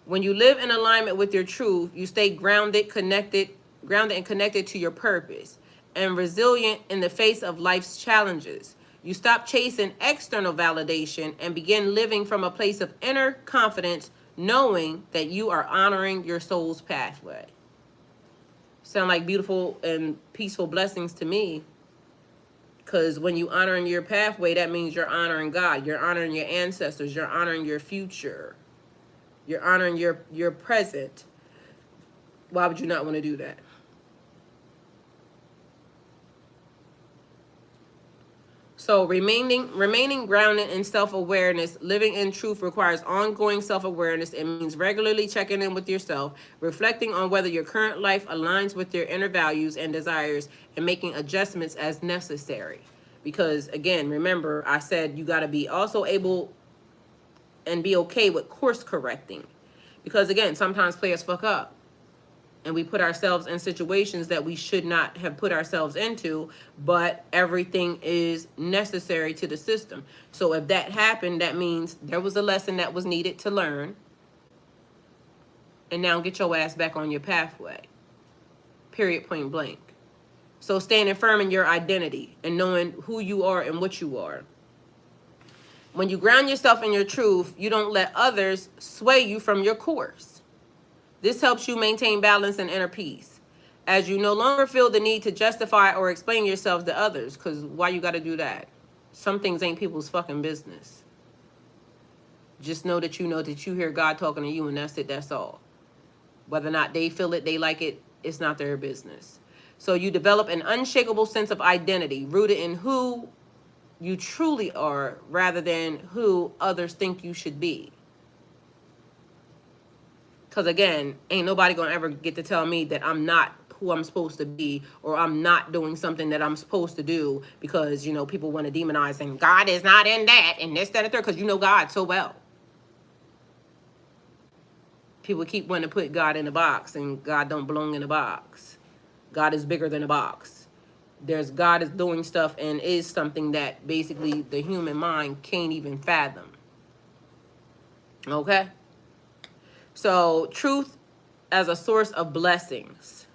When you live in alignment with your truth, you stay grounded and connected to your purpose, and resilient in the face of life's challenges. You stop chasing external validation and begin living from a place of inner confidence, knowing that you are honoring your soul's pathway. Sound like beautiful and peaceful blessings to me. Because when you honoring your pathway, that means you're honoring God. You're honoring your ancestors. You're honoring your future. You're honoring your present. Why would you not want to do that? So remaining grounded in self-awareness, living in truth requires ongoing self-awareness. It means regularly checking in with yourself, reflecting on whether your current life aligns with your inner values and desires, and making adjustments as necessary. Because again, remember, I said you got to be also able and be okay with course correcting. Because again, sometimes players fuck up. And we put ourselves in situations that we should not have put ourselves into, but everything is necessary to the system. So if that happened, that means there was a lesson that was needed to learn. And now get your ass back on your pathway. Period, point blank. So standing firm in your identity and knowing who you are and what you are. When you ground yourself in your truth, you don't let others sway you from your course. This helps you maintain balance and inner peace, as you no longer feel the need to justify or explain yourself to others, because why you got to do that? Some things ain't people's fucking business. Just know that you hear God talking to you, and that's it, that's all. Whether or not they feel it, they like it, it's not their business. So you develop an unshakable sense of identity, rooted in who you truly are, rather than who others think you should be. Because again, ain't nobody going to ever get to tell me that I'm not who I'm supposed to be, or I'm not doing something that I'm supposed to do, because, you know, people want to demonize and God is not in that and this, that, and third, because you know God so well. People keep wanting to put God in a box, and God don't belong in a box. God is bigger than a box. God is doing stuff and is something that basically the human mind can't even fathom. Okay? So, truth as a source of blessings.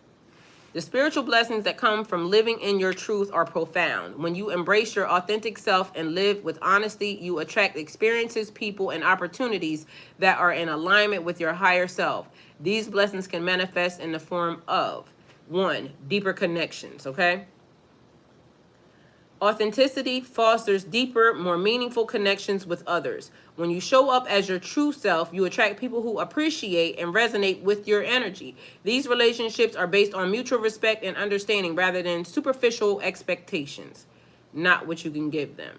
The spiritual blessings that come from living in your truth are profound. When you embrace your authentic self and live with honesty, you attract experiences, people, and opportunities that are in alignment with your higher self. These blessings can manifest in the form of 1. Deeper connections, okay? Authenticity fosters deeper, more meaningful connections with others. When you show up as your true self, you attract people who appreciate and resonate with your energy. These relationships are based on mutual respect and understanding rather than superficial expectations. Not what you can give them.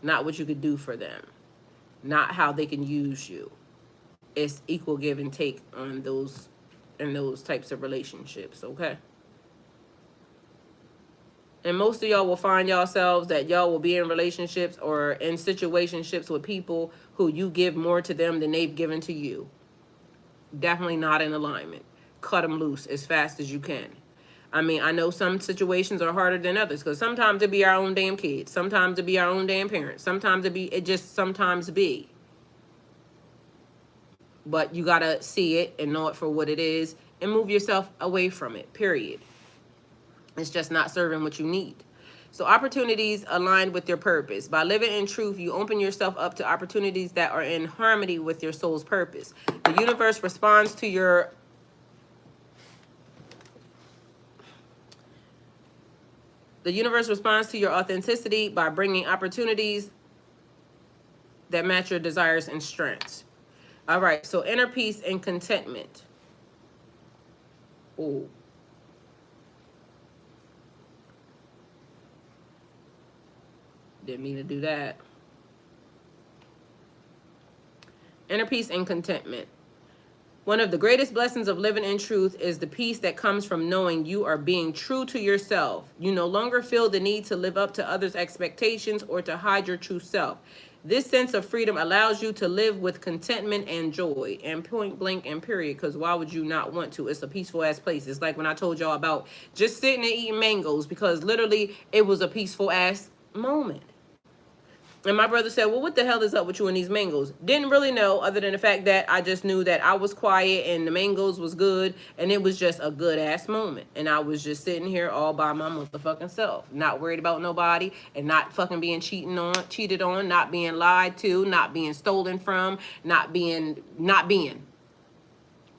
Not what you could do for them. Not how they can use you. It's equal give and take on those types of relationships, okay? And most of y'all will find yourselves that y'all will be in relationships or in situationships with people who you give more to them than they've given to you. Definitely not in alignment. Cut them loose as fast as you can. I mean, I know some situations are harder than others, because sometimes it be our own damn kids. Sometimes it be our own damn parents. Sometimes it just sometimes be. But you got to see it and know it for what it is and move yourself away from it, period. It's just not serving what you need. So opportunities aligned with your purpose. By living in truth, you open yourself up to opportunities that are in harmony with your soul's purpose. The universe responds to your authenticity by bringing opportunities that match your desires and strengths. All right, so inner peace and contentment. Ooh. Didn't mean to do that. Inner peace and contentment. One of the greatest blessings of living in truth is the peace that comes from knowing you are being true to yourself. You no longer feel the need to live up to others' expectations or to hide your true self. This sense of freedom allows you to live with contentment and joy, and point blank and period, because why would you not want to? It's a peaceful ass place. It's like when I told y'all about just sitting and eating mangoes, because literally it was a peaceful ass moment. And my brother said, well, what the hell is up with you and these mangoes? Didn't really know, other than the fact that I just knew that I was quiet and the mangoes was good. And it was just a good ass moment. And I was just sitting here all by my motherfucking self. Not worried about nobody. And not fucking being cheated on. Not being lied to. Not being stolen from. Not being.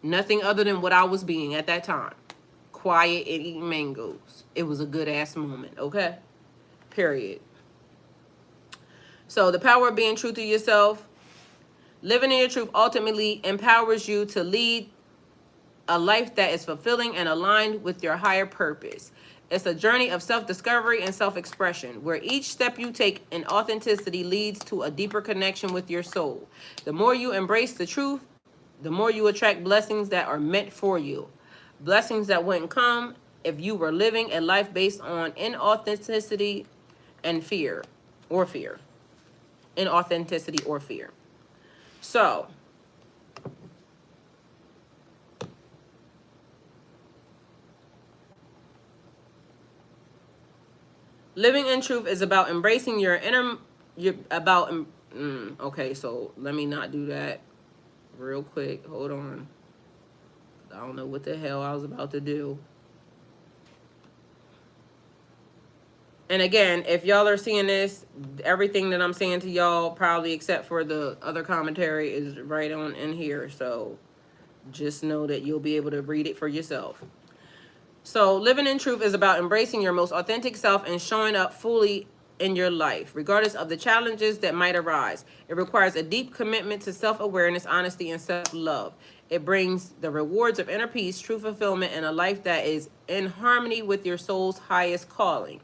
Nothing other than what I was being at that time. Quiet and eating mangoes. It was a good ass moment. Okay? Period. So the power of being true to yourself, living in your truth ultimately empowers you to lead a life that is fulfilling and aligned with your higher purpose. It's a journey of self-discovery and self-expression, where each step you take in authenticity leads to a deeper connection with your soul. The more you embrace the truth, the more you attract blessings that are meant for you. Blessings that wouldn't come if you were living a life based on inauthenticity and fear, or fear. Inauthenticity or fear. So, living in truth is about embracing your inner, okay, so let me not do that real quick. Hold on. I don't know what the hell I was about to do. And again, if y'all are seeing this, everything that I'm saying to y'all, probably except for the other commentary, is right on in here. So just know that you'll be able to read it for yourself. So living in truth is about embracing your most authentic self and showing up fully in your life, regardless of the challenges that might arise. It requires a deep commitment to self-awareness, honesty, and self-love. It brings the rewards of inner peace, true fulfillment, and a life that is in harmony with your soul's highest calling.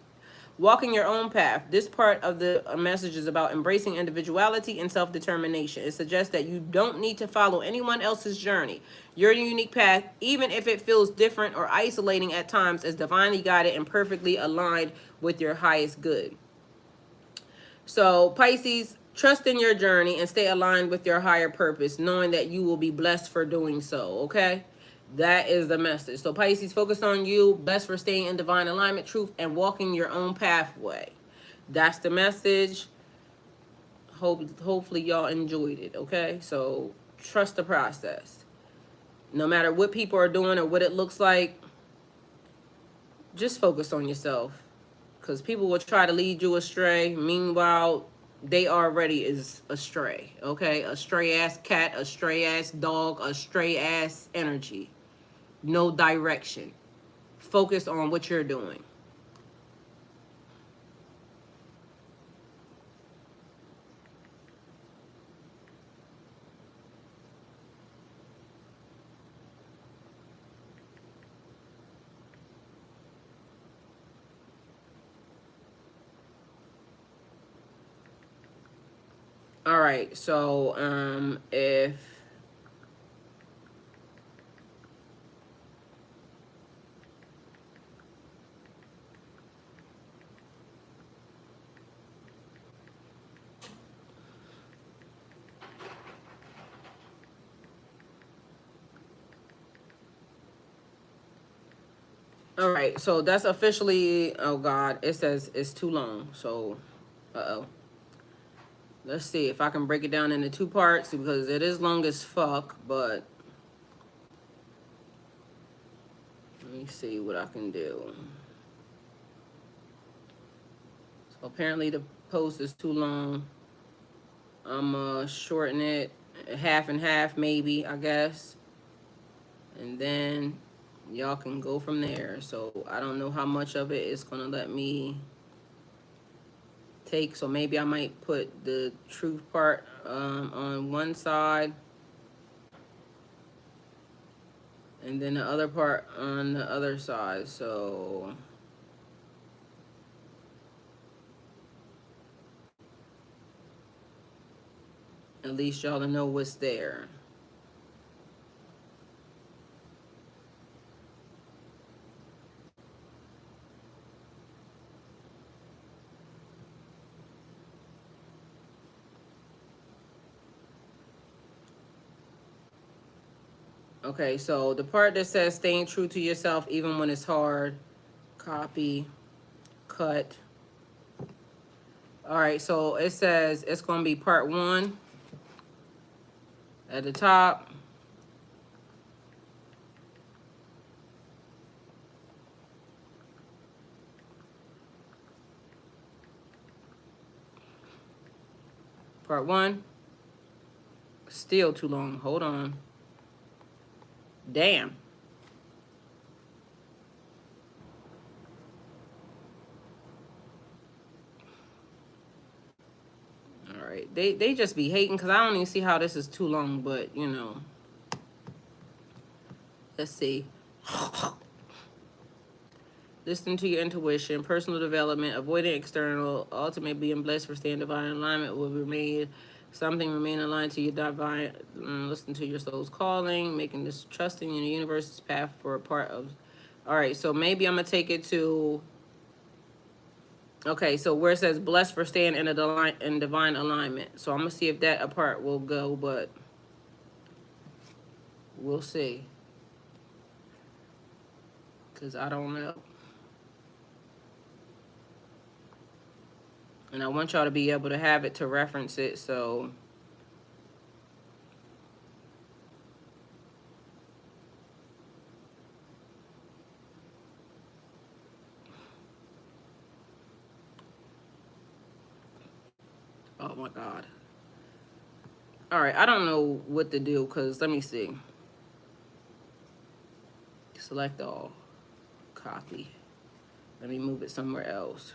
Walking your own path. This part of the message is about embracing individuality and self-determination. It suggests that you don't need to follow anyone else's journey. Your unique path, even if it feels different or isolating at times, is divinely guided and perfectly aligned with your highest good. So, Pisces, trust in your journey and stay aligned with your higher purpose, knowing that you will be blessed for doing so, okay? That is the message. So Pisces, focus on you, blessed for staying in divine alignment, truth, and walking your own pathway. That's the message. Hopefully y'all enjoyed it, okay? So trust the process. No matter what people are doing or what it looks like, just focus on yourself. Because people will try to lead you astray. Meanwhile, they already is astray, okay? A stray-ass cat, a stray-ass dog, a stray-ass energy. No direction. Focus on what you're doing. All right, so if all right, so that's officially, oh God, it says it's too long. So, uh-oh. Let's see if I can break it down into two parts because it is long as fuck, but let me see what I can do. So apparently the post is too long. I'm shorten it half and half maybe, I guess. And then y'all can go from there. So I don't know how much of it is gonna let me take. So maybe I might put the truth part on one side and then the other part on the other side. So at least y'all to know what's there. Okay, so the part that says staying true to yourself even when it's hard, copy, cut. All right, so it says it's going to be part 1 at the top. Part 1. Still too long. Hold on. Damn. All right. They just be hating because I don't even see how this is too long, but, you know. Let's see. Listen to your intuition, personal development, avoiding external, ultimately being blessed for staying divine alignment will remain. Something remain aligned to your divine. Listen to your soul's calling, making this trusting in the universe's path for a part of. All right, so maybe I'm gonna take it to. Okay, so where it says blessed for staying in divine alignment. So I'm gonna see if that a part will go, but we'll see. Cause I don't know. And I want y'all to be able to have it to reference it, so. Oh my God. All right, I don't know what to do because let me see. Select all. Copy. Let me move it somewhere else.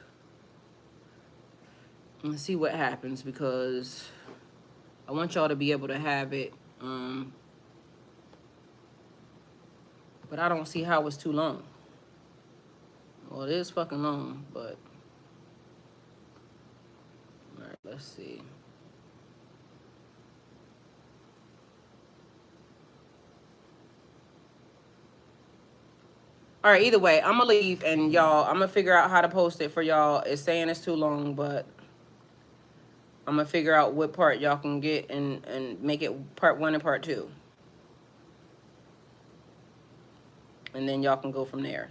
Let's see what happens because I want y'all to be able to have it. But I don't see how it's too long. Well, it is fucking long, but. All right, let's see. All right, either way, I'm gonna leave and y'all, I'm gonna figure out how to post it for y'all. It's saying it's too long, but I'm gonna figure out what part y'all can get and make it part 1 and part 2. And then y'all can go from there.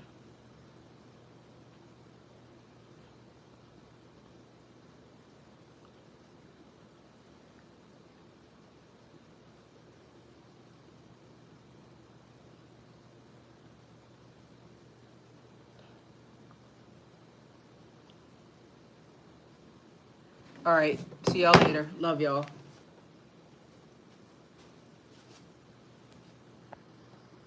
All right, see y'all later. Love y'all.